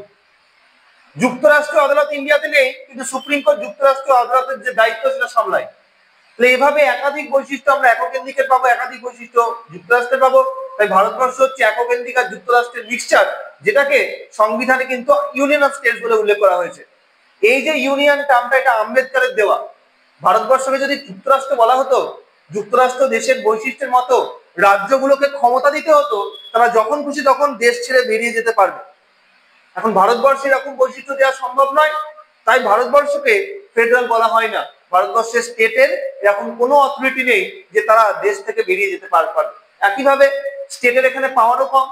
যুক্তরাষ্ট্রীয় আদালত ইন্ডিয়াতে নেই, কিন্তু সুপ্রিম কোর্ট যুক্তরাষ্ট্রীয় আদালতের যে দায়িত্ব সেটা সামলায়। তাহলে এভাবে একাধিক বৈশিষ্ট্য আমরা এককেন্দ্রিকের পাবো, একাধিক বৈশিষ্ট্য যুক্তরাষ্ট্রের পাবো। তাই ভারতবর্ষ হচ্ছে এককেন্দ্রিক আর যুক্তরাষ্ট্রের মিক্সচার, যেটাকে সংবিধানে কিন্তু ইউনিয়ন অফ স্টেটস বলে উল্লেখ করা হয়েছে। এই যে ইউনিয়ন টার্মটা, এটা আম্বেদকরের দেওয়া। ভারতবর্ষকে যদি যুক্তরাষ্ট্র বলা হতো, যুক্তরাষ্ট্র দেশের বৈশিষ্ট্যের মতো রাজ্যগুলোকে ক্ষমতা দিতে হতো, তারা যখন খুশি তখন দেশ ছেড়ে বেরিয়ে যেতে পারবে। এখন ভারতবর্ষে এরকম বৈশিষ্ট্য দেওয়া সম্ভব নয়, তাই ভারতবর্ষকে ফেডারেল বলা হয় না। ভারতবর্ষের স্টেটের এরকম কোনো অথরিটি নেই যে তারা দেশ থেকে বেরিয়ে যেতে পারবে। একইভাবে স্টেটের এখানে পাওয়ারও কম।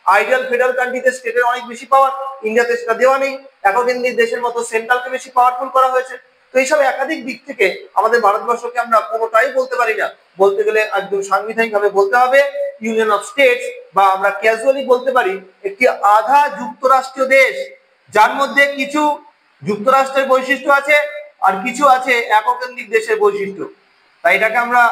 আইডিয়াল ফেডারেল কান্ট্রিতে স্টেটের অনেক বেশি পাওয়ার, ইন্ডিয়াতে সেটা দেওয়া নেই। এককেন্দ্রিক দেশের মতো সেন্ট্রালকে বেশি পাওয়ারফুল করা হয়েছে। তো এইসব একাধিক দিক থেকে আমাদের ভারতবর্ষকে আমরা কোনোটাই বলতে পারি না। বলতে গেলে একদম সাংবিধানিক ভাবে বলতে হবে ইউনিয়ন অফ স্টেটস, বা আমরা ক্যাজুয়ালি বলতে পারি একটি আধা যুক্তরাষ্ট্রীয় দেশ, যার মধ্যে কিছু যুক্তরাষ্ট্রের বৈশিষ্ট্য আছে আর কিছু আছে এককেন্দ্রিক দেশের বৈশিষ্ট্য। তাই এটাকে আমরা,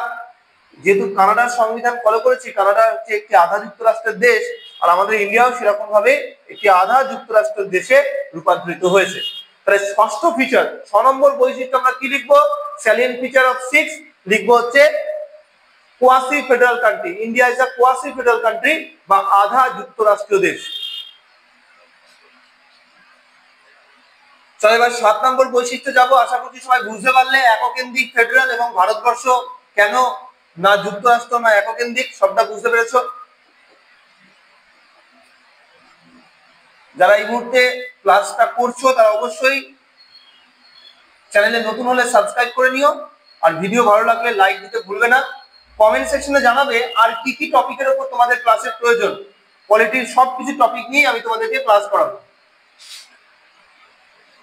যেহেতু কানাডার সংবিধান ফলো করেছি, কানাডা হচ্ছে একটি আধা যুক্তরাষ্ট্রের দেশ, আর আমাদের ইন্ডিয়াও সেরকম ভাবে একটি আধা যুক্তরাষ্ট্রের দেশে রূপান্তরিত হয়েছে। তাহলে ষষ্ঠ ফিচার, 6 নম্বর বৈশিষ্ট্য আমরা কি লিখবো? স্যালিয়েন্ট ফিচার অফ 6 লিখবো হচ্ছে quasi federal country. India is a quasi federal country, বা আধা যুক্তরাষ্ট্রীয় দেশ। চলো এবার 7 নম্বর বৈশিষ্ট্য যাব। আশা করছি সবাই বুঝতে পারলে এককেন্দ্রিক ফেডারেল এবং ভারতবর্ষ কেন না যুক্তরাষ্ট্র না এককেন্দ্রিক, সবটা বুঝতে পেরেছো? যারা এই মুহূর্তে ক্লাসটা করছো তারা অবশ্যই চ্যানেলে নতুন হলে সাবস্ক্রাইব করে নিও, আর ভিডিও ভালো লাগলে লাইক দিতে ভুলবে না। কমেন্ট সেকশনে জানাবে আর কি কি টপিকের উপর তোমাদের ক্লাসের প্রয়োজন। পলিটির সবকিছু টপিক নিয়ে আমি তোমাদেরকে ক্লাস করাবো,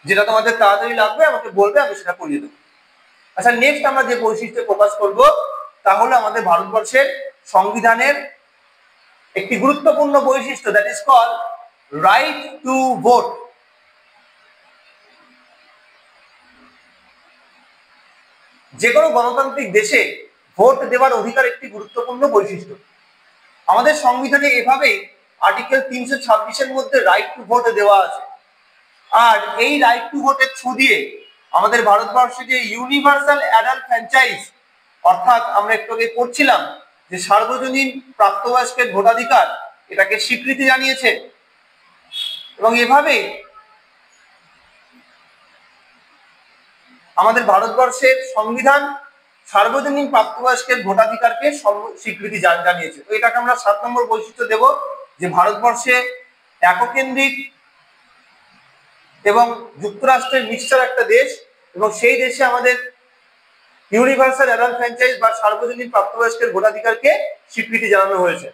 যেটা তোমাদের তাড়াতাড়ি লাগবে আমাকে বলবে, আমি সেটা করিয়ে দেবো। আচ্ছা, নেক্সট আমরা যে বৈশিষ্ট্যে ফোকাস করব তা হলো আমাদের ভারতবর্ষের সংবিধানের একটি গুরুত্বপূর্ণ বৈশিষ্ট্য, that is call right to vote. যে কোনো গণতান্ত্রিক দেশে ভোট দেওয়ার অধিকার একটি গুরুত্বপূর্ণ বৈশিষ্ট্য। আমাদের সংবিধানে এভাবেই আর্টিকেল 326-এর মধ্যে রাইট টু ভোট দেওয়া আছে। আর এই রাইট টু ভোটের থ্রু দিয়ে আমাদের ভারতবর্ষে যে ইউনিভার্সাল অ্যাডাল্ট ফ্র্যাঞ্চাইজ, অর্থাৎ আমরা একটু আগে পড়ছিলাম যে সার্বজনীন প্রাপ্তবয়স্কের ভোটাধিকার, এটাকে স্বীকৃতি জানিয়েছে। এবং এভাবে আমাদের ভারতবর্ষের সংবিধান সার্বজনীন প্রাপ্তবয়স্কের ভোটাধিকারকে স্বীকৃতি জানিয়েছে। তো এটাকে আমরা 7 নম্বর বৈশিষ্ট্য দেব, যে ভারতবর্ষে এককেন্দ্রিক এবং যুক্তরাষ্ট্রের মিক্সচার একটা দেশ, এবং সেই দেশে আমাদের ইউনিভার্সাল অ্যাডাল্ট ফ্র্যাঞ্চাইজ বা সার্বজনীন প্রাপ্তবয়স্কের ভোটাধিকারকে স্বীকৃতি জানানো হয়েছে।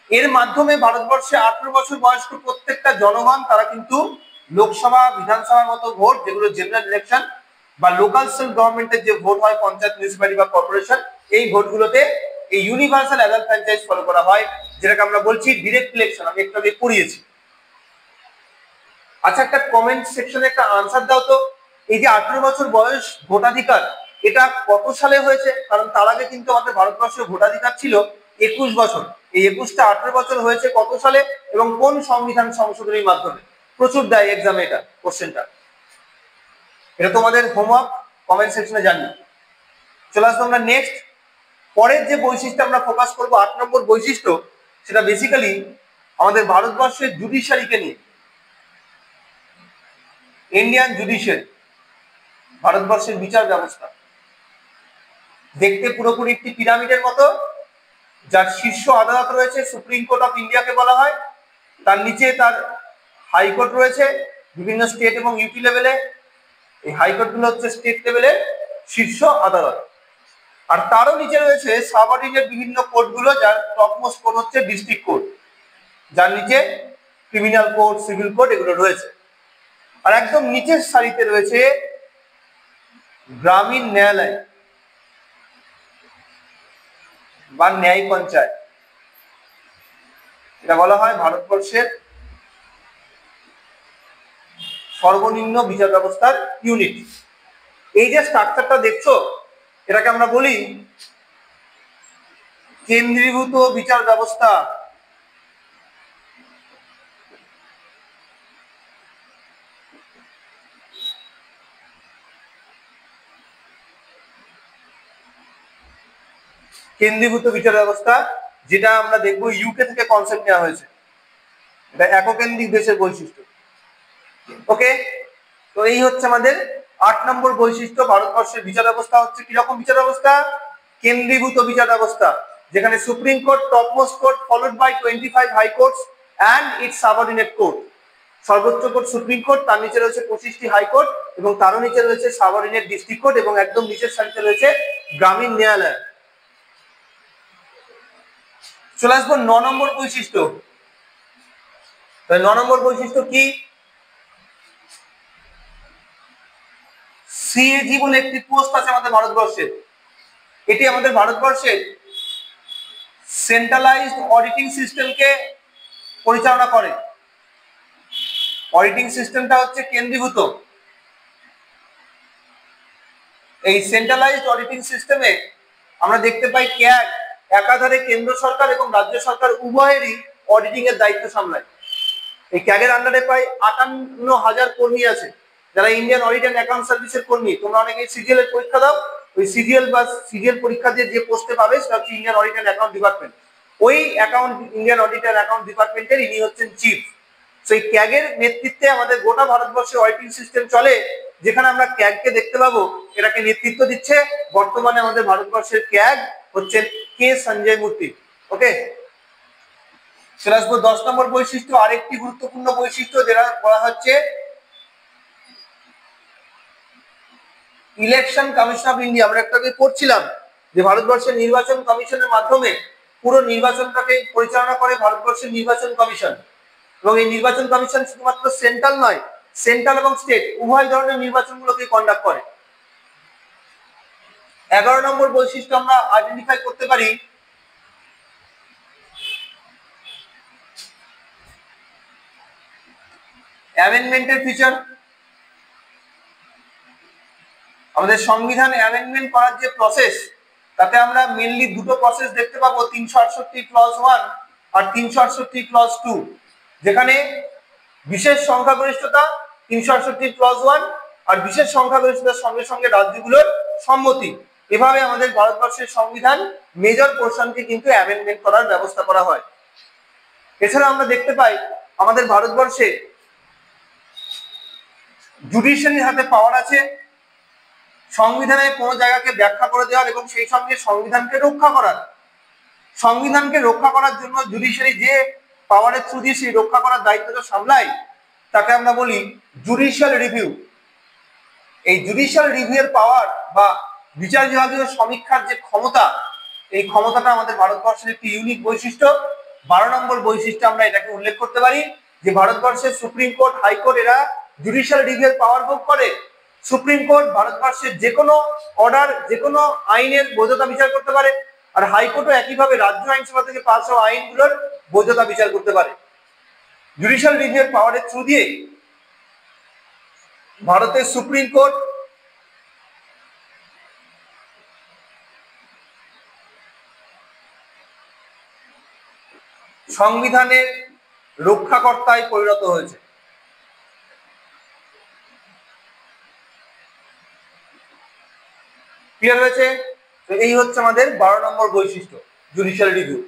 এর মাধ্যমে ভারতবর্ষে 18 বছর বয়স্ক প্রত্যেকটা জনগণ তারা কিন্তু লোকসভা বিধানসভার মতো ভোট, যেগুলো জেনারেল ইলেকশন বা লোকাল সেলফ গভর্নমেন্টের যে ভোট হয় পঞ্চায়েত, মিউনিসিপ্যালিটি বা কর্পোরেশন, এই ভোটগুলোতে এই ইউনিভার্সাল অ্যাডাল্ট ফ্র্যাঞ্চাইজ ফলো করা হয়, যেটাকে আমরা বলছি ডিরেক্ট ইলেকশন। আমি একটু আগে পড়িয়েছি। আচ্ছা, একটা কমেন্ট সেকশনে একটা আনসার দাও তো, এই যে 18 বছর বয়স ভোটাধিকার, এটা কত সালে হয়েছে? কারণ তার আগে কিন্তু আমাদের ভারতবর্ষের ভোটাধিকার ছিল 21 বছর। এই 21টা 18 বছর হয়েছে কত সালে এবং কোন সংবিধান সংশোধনীর মাধ্যমে? প্রচুর দেয় এক্সামে এটা কোশ্চেনটা। এটা তোমাদের হোমওয়ার্ক, কমেন্ট সেকশনে জানিও। চলে আসবো আমরা নেক্সট। পরের যে বৈশিষ্ট্য আমরা ফোকাস করবো 8 নম্বর বৈশিষ্ট্য, সেটা বেসিক্যালি আমাদের ভারতবর্ষের জুডিশিয়ারিকে নিয়ে। ইন্ডিয়ান জুডিশিয়ারি, ভারতবর্ষের বিচার ব্যবস্থা দেখতে পুরোপুরি একটি পিরামিডের মতো, যার শীর্ষ আদালত রয়েছে সুপ্রিম কোর্ট অফ ইন্ডিয়াকে বলা হয়, তার নিচে তার হাইকোর্ট রয়েছে বিভিন্ন স্টেট এবং ইউটি লেভেলে। এই হাইকোর্ট গুলো হচ্ছে স্টেট লেভেলের শীর্ষ আদালত, আর তারও নিচে রয়েছে সাবঅর্ডিনেট বিভিন্ন কোর্টগুলো, যার টপমোস্ট কোর্ট হচ্ছে ডিস্ট্রিক্ট কোর্ট, যার নিচে ক্রিমিনাল কোর্ট, সিভিল কোর্ট এগুলো রয়েছে। আর একদম নিচের সারিতে রয়েছে গ্রামীণ ন্যায়ালয় বা ন্যায় পঞ্চায়েত। এটা বলা হয় ভারতবর্ষের সর্বনিম্ন বিচার ব্যবস্থার ইউনিট। এই যে স্ট্রাকচারটা দেখছো, এটাকে আমরা বলি কেন্দ্রীভূত বিচার ব্যবস্থা। কেন্দ্রীভূত বিচার ব্যবস্থা, যেটা আমরা দেখবো ইউকে থেকে কনসেপ্ট নেওয়া হয়েছে। এটা এককেন্দ্রিক দেশের বৈশিষ্ট্য। ওকে, তো এই হচ্ছে আমাদের 8 নম্বর বৈশিষ্ট্য। ভারতবর্ষের বিচার ব্যবস্থা হচ্ছে কিরকম বিচার ব্যবস্থা? কেন্দ্রীভূত বিচার ব্যবস্থা, যেখানে supreme court topmost court, followed by 25 high courts and its subordinate court. সর্বোচ্চ কোর্ট সুপ্রিম কোর্ট, তার নিচে রয়েছে 25টি হাইকোর্ট এবং তারও নিচে রয়েছে সাবঅর্ডিনেট ডিস্ট্রিক্ট কোর্ট এবং একদম নিচের সারিতে রয়েছে গ্রামীণ ন্যায়ালয়। চলে আসবো 9 নম্বর বৈশিষ্ট্য। 9 নম্বর বৈশিষ্ট্য কি? সিএজি বলে একটি পোস্ট আছে আমাদের ভারতবর্ষে। এটি আমাদের ভারতবর্ষের সেন্ট্রালাইজড অডিটিং সিস্টেমকে পরিচালনা করে। অডিটিং সিস্টেমটা হচ্ছে কেন্দ্রীভূত। এই সেন্ট্রালাইজড অডিটিং সিস্টেমে আমরা দেখতে পাই ক্যাগ একাধারে কেন্দ্র সরকার এবং রাজ্য সরকার উভয়েরই অডিটিং এর দায়িত্ব সামলায়। এই ক্যাগের আন্ডারে প্রায় 58,000 কর্মী আছে, যারা ইন্ডিয়ান অডিট অ্যান্ড অ্যাকাউন্ট সার্ভিসের কর্মী। তোমরা অনেকে সিজিএল এর পরীক্ষা দাও, ওই সিজিএল পরীক্ষা দিয়ে যে পোস্টে পাবে সেটা হচ্ছে Indian audit and account department. ওই ইন্ডিয়ান অডিট অ্যান্ড অ্যাকাউন্ট ডিপার্টমেন্টের ইনি হচ্ছেন চিফ। সেই ক্যাগের নেতৃত্বে আমাদের গোটা ভারতবর্ষে অডিটিং সিস্টেম চলে, যেখানে আমরা ক্যাগকে দেখতে পাবো। এটাকে নেতৃত্ব দিচ্ছে বর্তমানে আমাদের ভারতবর্ষের ক্যাগ হচ্ছেন কে সঞ্জয় মূর্তি। ওকে, চলে আসবো 10 নম্বর বৈশিষ্ট্য। আরেকটি গুরুত্বপূর্ণ বৈশিষ্ট্য যেটা বলা হচ্ছে ইলেকশন কমিশন অফ ইন্ডিয়া। আমরা একটু আগে পড়ছিলাম যে ভারতবর্ষের নির্বাচন কমিশনের মাধ্যমে পুরো নির্বাচনটাকে পরিচালনা করে ভারতবর্ষের নির্বাচন কমিশন। এবং এই নির্বাচন কমিশন শুধুমাত্র সেন্ট্রাল নয়, সেন্ট্রাল এবং স্টেট উভয় ধরনের নির্বাচনগুলোকে কন্ডাক্ট করে। 11 নম্বর বৈশিষ্ট্য আমরা আইডেন্টিফাই করতে পারি অ্যামেন্ডমেন্টের ফিচার। আমাদের সংবিধান অ্যামেন্ডমেন্ট করার যে প্রসেস, তাতে আমরা মেনলি দুটো প্রসেস দেখতে পাবো, 368 ক্লজ 1 আর 368 ক্লজ 2, যেখানে বিশেষ সংখ্যাগরিষ্ঠতা 368 ক্লজ 1 আর বিশেষ সংখ্যাগরিষ্ঠতার সঙ্গে সঙ্গে রাজ্যগুলোর সম্মতি। এভাবে আমাদের ভারতবর্ষের সংবিধান মেজর পোর্শনকে কিন্তু অ্যামেন্ডমেন্ট করার ব্যবস্থা করা হয়। এছাড়া আমরা দেখতে পাই আমাদের ভারতবর্ষে জুডিশিয়ারির হাতে পাওয়ার আছে সংবিধানে কোনো জায়গাকে ব্যাখ্যা করে দেওয়ার এবং সেই সঙ্গে সংবিধানকে রক্ষা করার। সংবিধানকে রক্ষা করার জন্য জুডিশিয়ারি যে পাওয়ারের থ্রু দিয়ে সেই রক্ষা করার দায়িত্বটা সামলায়, তাকে আমরা বলি জুডিশিয়াল রিভিউ। এই জুডিশিয়াল রিভিউয়ের পাওয়ার বা বিচার বিভাগীয় সমীক্ষার যে ক্ষমতা, এই ক্ষমতাটা আমাদের ভারতবর্ষের একটি ইউনিক বৈশিষ্ট্য। 12 নম্বর বৈশিষ্ট্য আমরা এটাকে উল্লেখ করতে পারি যে ভারতবর্ষের সুপ্রিম কোর্ট, হাইকোর্ট এরা জুডিশিয়াল রিভিউয়ের পাওয়ার ভোগ করে। সুপ্রিম কোর্ট ভারতবর্ষের যে কোনো অর্ডার, যে কোনো আইনের বৈধতা বিচার করতে পারে, আর হাইকোর্টও একইভাবে রাজ্য আইনসভা থেকে পাস হওয়া আইনগুলোর বৈধতা বিচার করতে পারে। জুডিশিয়াল রিভিউয়ের পাওয়ারের থ্রু দিয়ে ভারতের সুপ্রিম কোর্ট সংবিধানের রক্ষাকর্তায় পরিণত হয়েছে। ক্লিয়ার হয়েছে? তো এই হচ্ছে আমাদের 12 নম্বর বৈশিষ্ট্য, জুডিশিয়াল রিভিউ।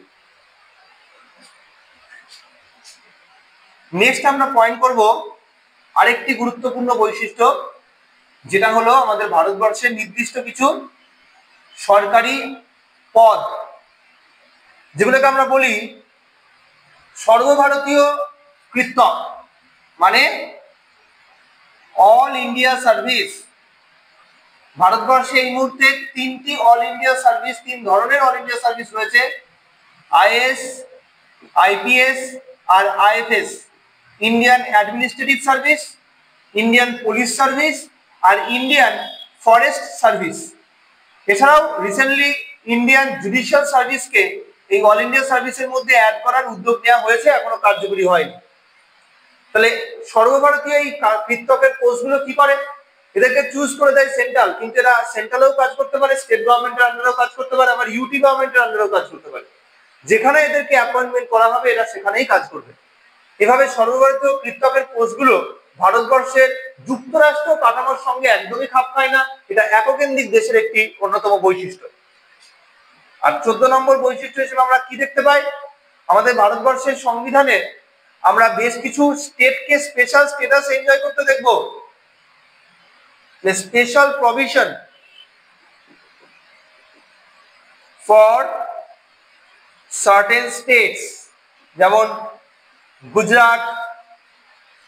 নেক্সট আমরা পয়েন্ট করব আরেকটি গুরুত্বপূর্ণ বৈশিষ্ট্য, যেটা হলো আমাদের ভারতবর্ষের নির্দিষ্ট কিছু সরকারি পদ, যেগুলোকে আমরা বলি সর্বভারতীয় কৃত্তক, মানে অল ইন্ডিয়া সার্ভিস। ভারতবর্ষে এই মুহূর্তে 3টি অল ইন্ডিয়া সার্ভিস, 3 ধরনের অল ইন্ডিয়া সার্ভিস রয়েছে, আইএস, আইপিএস আর IFS. Indian administrative service, Indian police service আর ইন্ডিয়ান ফরেস্ট সার্ভিস। এছাড়াও রিসেন্টলি ইন্ডিয়ান জুডিশিয়াল সার্ভিসকে এই অল ইন্ডিয়া সার্ভিসের মধ্যে অ্যাড করার উদ্যোগ নেওয়া হয়েছে, এখনো কার্যকরী হয়নি। তাহলে সর্বভারতীয় এই কৃত্তকের পোস্টগুলো কি করে? এদেরকে চুজ করে দেয় সেন্ট্রাল, কিন্তু এরা সেন্ট্রালেও কাজ করতে পারে, স্টেট গভর্নমেন্টের আন্ডারেও কাজ করতে পারে, আবার ইউটি গভর্নমেন্টের আন্ডারেও কাজ করতে পারে। যেখানে এদেরকে অ্যাপয়েন্টমেন্ট করা হবে এরা সেখানেই কাজ করবে। এভাবে সর্বভারতীয় কৃত্তকের পোস্টগুলো ভারতবর্ষের যুক্তরাষ্ট্র কাঠামোর সঙ্গে একদমই খাপ খায় না। এটা এককেন্দ্রিক দেশের একটি অন্যতম বৈশিষ্ট্য। আর 14 নম্বর বৈশিষ্ট্য হিসেবে আমরা কি দেখতে পাই? আমাদের ভারতবর্ষের সংবিধানে আমরা বেশ কিছু স্টেটকে স্পেশাল স্ট্যাটাস এনজয় করতে দেখব। Special provision for certain states, যেমন গুজরাট,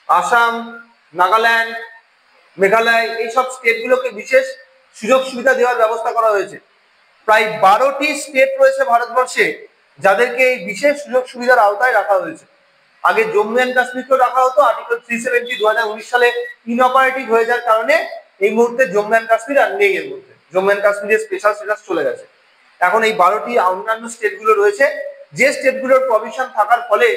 আসাম, নাগাল্যান্ড, মেঘালয়, এইসব স্টেটগুলোকে বিশেষ সুযোগ সুবিধা দেওয়ার ব্যবস্থা করা হয়েছে। প্রায় 12টি স্টেট রয়েছে ভারতবর্ষে যাদেরকে এই বিশেষ সুযোগ সুবিধার আওতায় রাখা হয়েছে। আগে জম্মু অ্যান্ড কাশ্মীরকেও রাখা হতো, আর্টিকেল 370 2019 সালে ইনঅপারেটিভ হয়ে যাওয়ার কারণে এই মুহূর্তে জম্মু অ্যান্ড কাশ্মীর আর নেই। এর মধ্যে জম্মু অ্যান্ড কাশ্মীরের স্পেশাল স্ট্যাটাস চলে গেছে। এখন এই 12টি অন্যান্য স্টেটগুলো রয়েছে, যে স্টেটগুলোর প্রভিশন থাকার ফলে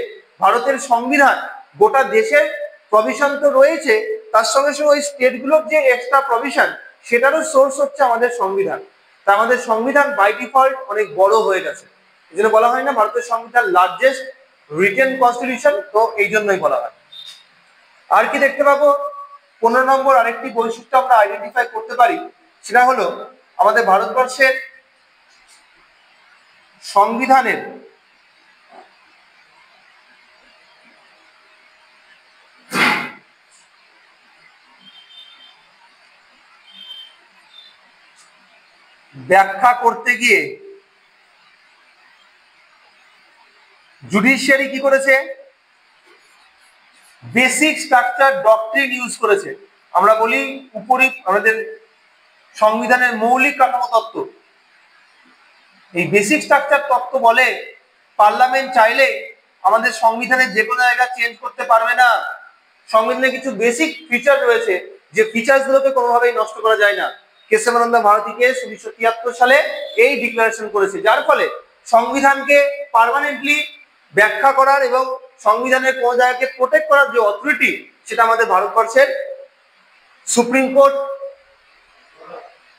ভারতের সংবিধান গোটা দেশের প্রভিশন তো রয়েছে, তার সঙ্গে সঙ্গে ওই স্টেটগুলোর যে এক্সট্রা প্রভিশন সেটারও সোর্স হচ্ছে আমাদের সংবিধান। তা আমাদের সংবিধান বাই ডিফল্ট অনেক বড় হয়ে গেছে। এই জন্য বলা হয় না ভারতের সংবিধান লার্জেস্ট রিটেন কনস্টিটিউশন, তো এই জন্যই বলা হয়। আর কি দেখতে পাবো? 15 নম্বর আরেকটি বৈশিষ্ট্য আমরা আইডেন্টিফাই করতে পারি, সেটা হলো আমাদের ভারতবর্ষের সংবিধানের ব্যাখ্যা করতে গিয়ে জুডিশিয়ারি কি করেছে? বেসিক স্ট্রাকচার ডক্ট্রিন ইউজ করেছে। আমরা বলি আমাদের সংবিধানের মৌলিক কাঠামো তত্ত্ব। এই বেসিক স্ট্রাকচার তত্ত্ব বলে পার্লামেন্ট চাইলে আমাদের সংবিধানের যে কোনো জায়গা চেঞ্জ করতে পারবে না। সংবিধানে কিছু বেসিক ফিচার রয়েছে, যে ফিচার্স গুলোকে কোনোভাবেই নষ্ট করা যায় না। কেশবানন্দ ভারতী কেস 1973 সালে এই ডিক্লারেশন করেছে, যার ফলে সংবিধানকে পার্মানেন্টলি ব্যাখ্যা করার এবং সংবিধানের কোন জায়গাকে প্রোটেক্ট করার যে অথরিটি, সেটা আমাদের ভারতবর্ষের সুপ্রিম কোর্ট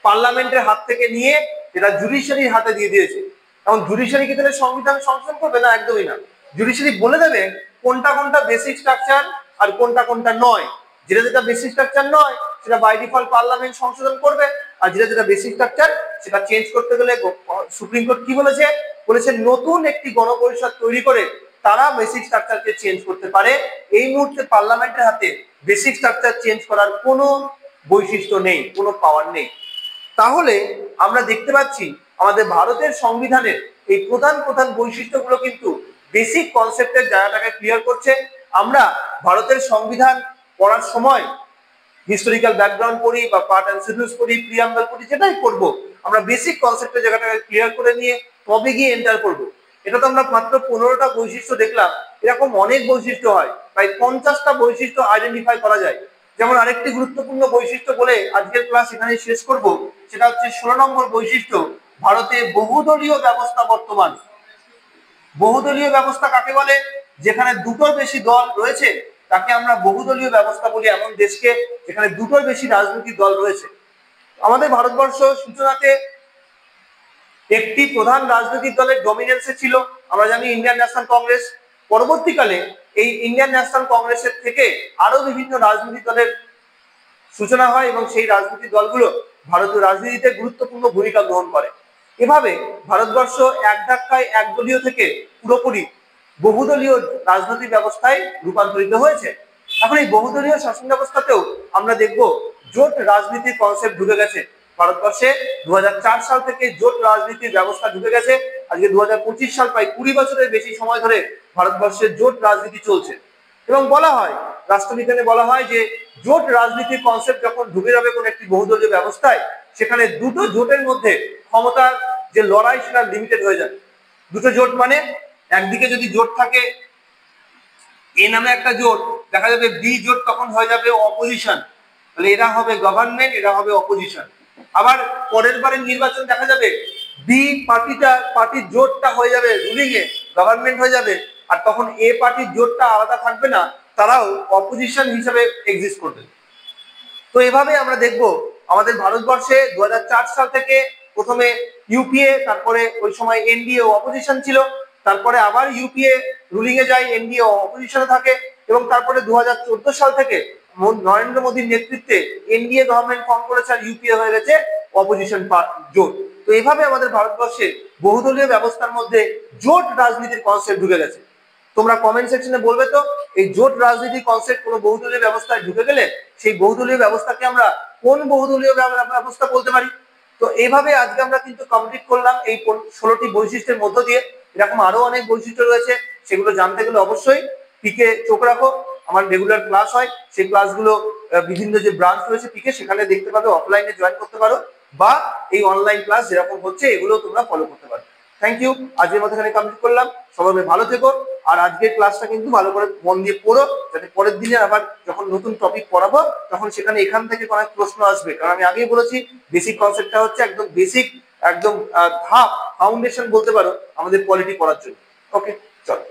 পার্লামেন্টের হাত থেকে নিয়ে এটা জুডিশিয়ারির হাতে দিয়ে দিয়েছে। এখন জুডিশিয়ারি কি তাহলে সংবিধান সংশোধন করবে? না, একদমই না। জুডিশিয়ারি বলে দেবে কোনটা কোনটা বেসিক স্ট্রাকচার আর কোনটা কোনটা নয়। যেটা যেটা বেসিক স্ট্রাকচার নয় সেটা বাই ডিফল্ট পার্লামেন্ট সংশোধন করবে, আর যেটা যেটা বেসিক স্ট্রাকচার সেটা চেঞ্জ করতে গেলে সুপ্রিম কোর্ট কি বলেছে? বলেছে নতুন একটি গণপরিষদ তৈরি করে তারা বেসিক স্ট্রাকচারকে চেঞ্জ করতে পারে। এই মুহূর্তে পার্লামেন্টের হাতে বেসিক স্ট্রাকচার চেঞ্জ করার কোনো বৈশিষ্ট্য নেই, কোনো পাওয়ার নেই। তাহলে আমরা দেখতে পাচ্ছি আমাদের ভারতের সংবিধানের এই প্রধান প্রধান বৈশিষ্ট্যগুলো কিন্তু বেসিক কনসেপ্টের জায়গাটাকে ক্লিয়ার করছে। আমরা ভারতের সংবিধান পড়ার সময় হিস্টোরিক্যাল ব্যাকগ্রাউন্ড পড়ি বা পার্ট অ্যান্ড শিডিউলস পড়ি, প্রিয়াম্বল পড়ি, যেটাই করবো আমরা বেসিক কনসেপ্টের জায়গাটাকে ক্লিয়ার করে নিয়ে তবে গিয়ে এন্টার করবো। এটা তো আমরা মাত্র 15টা বৈশিষ্ট্য দেখলাম, এরকম অনেক বৈশিষ্ট্য হয়, প্রায় 50টা বৈশিষ্ট্য আইডেন্টিফাই করা যায়। যেমন আরেকটি গুরুত্বপূর্ণ বৈশিষ্ট্য বলে আজকের ক্লাস এখানে শেষ করব, সেটা হচ্ছে 16 নম্বর বৈশিষ্ট্য, ভারতে বহুদলীয় ব্যবস্থা বর্তমান। বহুদলীয় ব্যবস্থা কাকে বলে? যেখানে দুটোর বেশি দল রয়েছে তাকে আমরা বহুদলীয় ব্যবস্থা বলি, এমন দেশকে যেখানে দুটোর বেশি রাজনৈতিক দল রয়েছে। আমাদের ভারতবর্ষ সূচনাতে একটি প্রধান রাজনৈতিক দলের ডমিনেন্সে ছিল, আমরা জানি ইন্ডিয়ান ন্যাশনাল কংগ্রেস। পরবর্তীকালে এই ইন্ডিয়ান ন্যাশনাল কংগ্রেসের থেকে আরো বিভিন্ন রাজনৈতিক দলের সূচনা হয় এবং সেই রাজনৈতিক দলগুলো ভারতীয় রাজনীতিতে গুরুত্বপূর্ণ ভূমিকা গ্রহণ করে। এভাবে ভারতবর্ষ এক ধাক্কায় একদলীয় থেকে পুরোপুরি বহুদলীয় রাজনৈতিক ব্যবস্থায় রূপান্তরিত হয়েছে। এখন এই বহুদলীয় শাসন ব্যবস্থাতেও আমরা দেখব জোট রাজনীতির কনসেপ্ট ঢুকে গেছে ভারতবর্ষে। 2004 সাল থেকে জোট রাজনীতির ব্যবস্থা ঢুকে গেছে। আজকে 2025 সাল, প্রায় 20 বছরের বেশি সময় ধরে ভারতবর্ষে জোট রাজনীতি চলছে। এবং বলা হয়, রাষ্ট্রবিজ্ঞানে বলা হয় যে জোট রাজনীতির কনসেপ্ট যখন ঢুকে যাবে কোন একটি বহুদলীয় ব্যবস্থায়, সেখানে দুটো জোটের মধ্যে ক্ষমতার যে লড়াই সেটা লিমিটেড হয়ে যায়। দুটো জোট মানে একদিকে যদি জোট থাকে এ নামে একটা জোট, দেখা যাবে বি জোট তখন হয়ে যাবে অপোজিশন, তাহলে এরা হবে গভর্নমেন্ট, এরা হবে অপোজিশন। আবার পরের বারের নির্বাচন দেখা যাবে বি পার্টির জোটটা হয়ে যাবে রুলিং এ, গভর্নমেন্ট হয়ে যাবে, আর তখন এ পার্টির জোটটা আলাদা থাকবে না, তারাও অপোজিশন হিসেবে এক্সিস্ট করবে। তো এভাবে আমরা দেখব আমাদের ভারতবর্ষে 2004 সাল থেকে প্রথমে ইউপিএ, তারপরে ওই সময় এনডিএ অপোজিশন ছিল, তারপরে আবার ইউপিএ রুলিং এ যায়, এনডিএ অপোজিশনে থাকে, এবং তারপরে 2014 সাল থেকে নরেন্দ্র মোদীর নেতৃত্বে এনডিএ গভর্নমেন্ট ফর্ম করেছে আর ইউপিএ হয়ে গেছে অপোজিশন জোট। তো এইভাবে আমাদের ভারতবর্ষে বহুদলীয় ব্যবস্থার মধ্যে জোট রাজনীতির কনসেপ্ট ঢুকে গেছে। তোমরা কমেন্ট সেকশনে বলবে তো এই জোট রাজনীতির কনসেপ্ট কোনো বহুদলীয় ব্যবস্থায় ঢুকে গেলে সেই বহুদলীয় ব্যবস্থাকে আমরা কোন বহুদলীয় ব্যবস্থা বলতে পারি। তো এইভাবে আজকে আমরা কিন্তু কমপ্লিট করলাম এই 16টি বৈশিষ্ট্যের মধ্য দিয়ে। এরকম আরো অনেক বৈশিষ্ট্য রয়েছে, সেগুলো জানতে গেলে অবশ্যই পিকে চোখ রাখো। আমার রেগুলার ক্লাস হয়, সেই ক্লাসগুলো বিভিন্ন যে ব্রাঞ্চ রয়েছে পিকে সেখানে দেখতে পাবে, অফলাইনে জয়েন করতে পারো, বা এই অনলাইন ক্লাস যেরকম হচ্ছে এগুলো তোমরা ফলো করতে পারো। থ্যাংক ইউ, আজকের মতো এখানে কমপ্লিট করলাম। সবাই ভালো থেকো, আর আজকের ক্লাসটা কিন্তু ভালো করে মন দিয়ে পড়ো, যাতে পরের দিনে আবার যখন নতুন টপিক পড়াবো তখন সেখানে এখান থেকে অনেক প্রশ্ন আসবে। কারণ আমি আগেই বলেছি বেসিক কনসেপ্টটা হচ্ছে একদম বেসিক, একদম ধাপ, ফাউন্ডেশন বলতে পারো আমাদের পলিটি পড়ার জন্য। ওকে, চলো।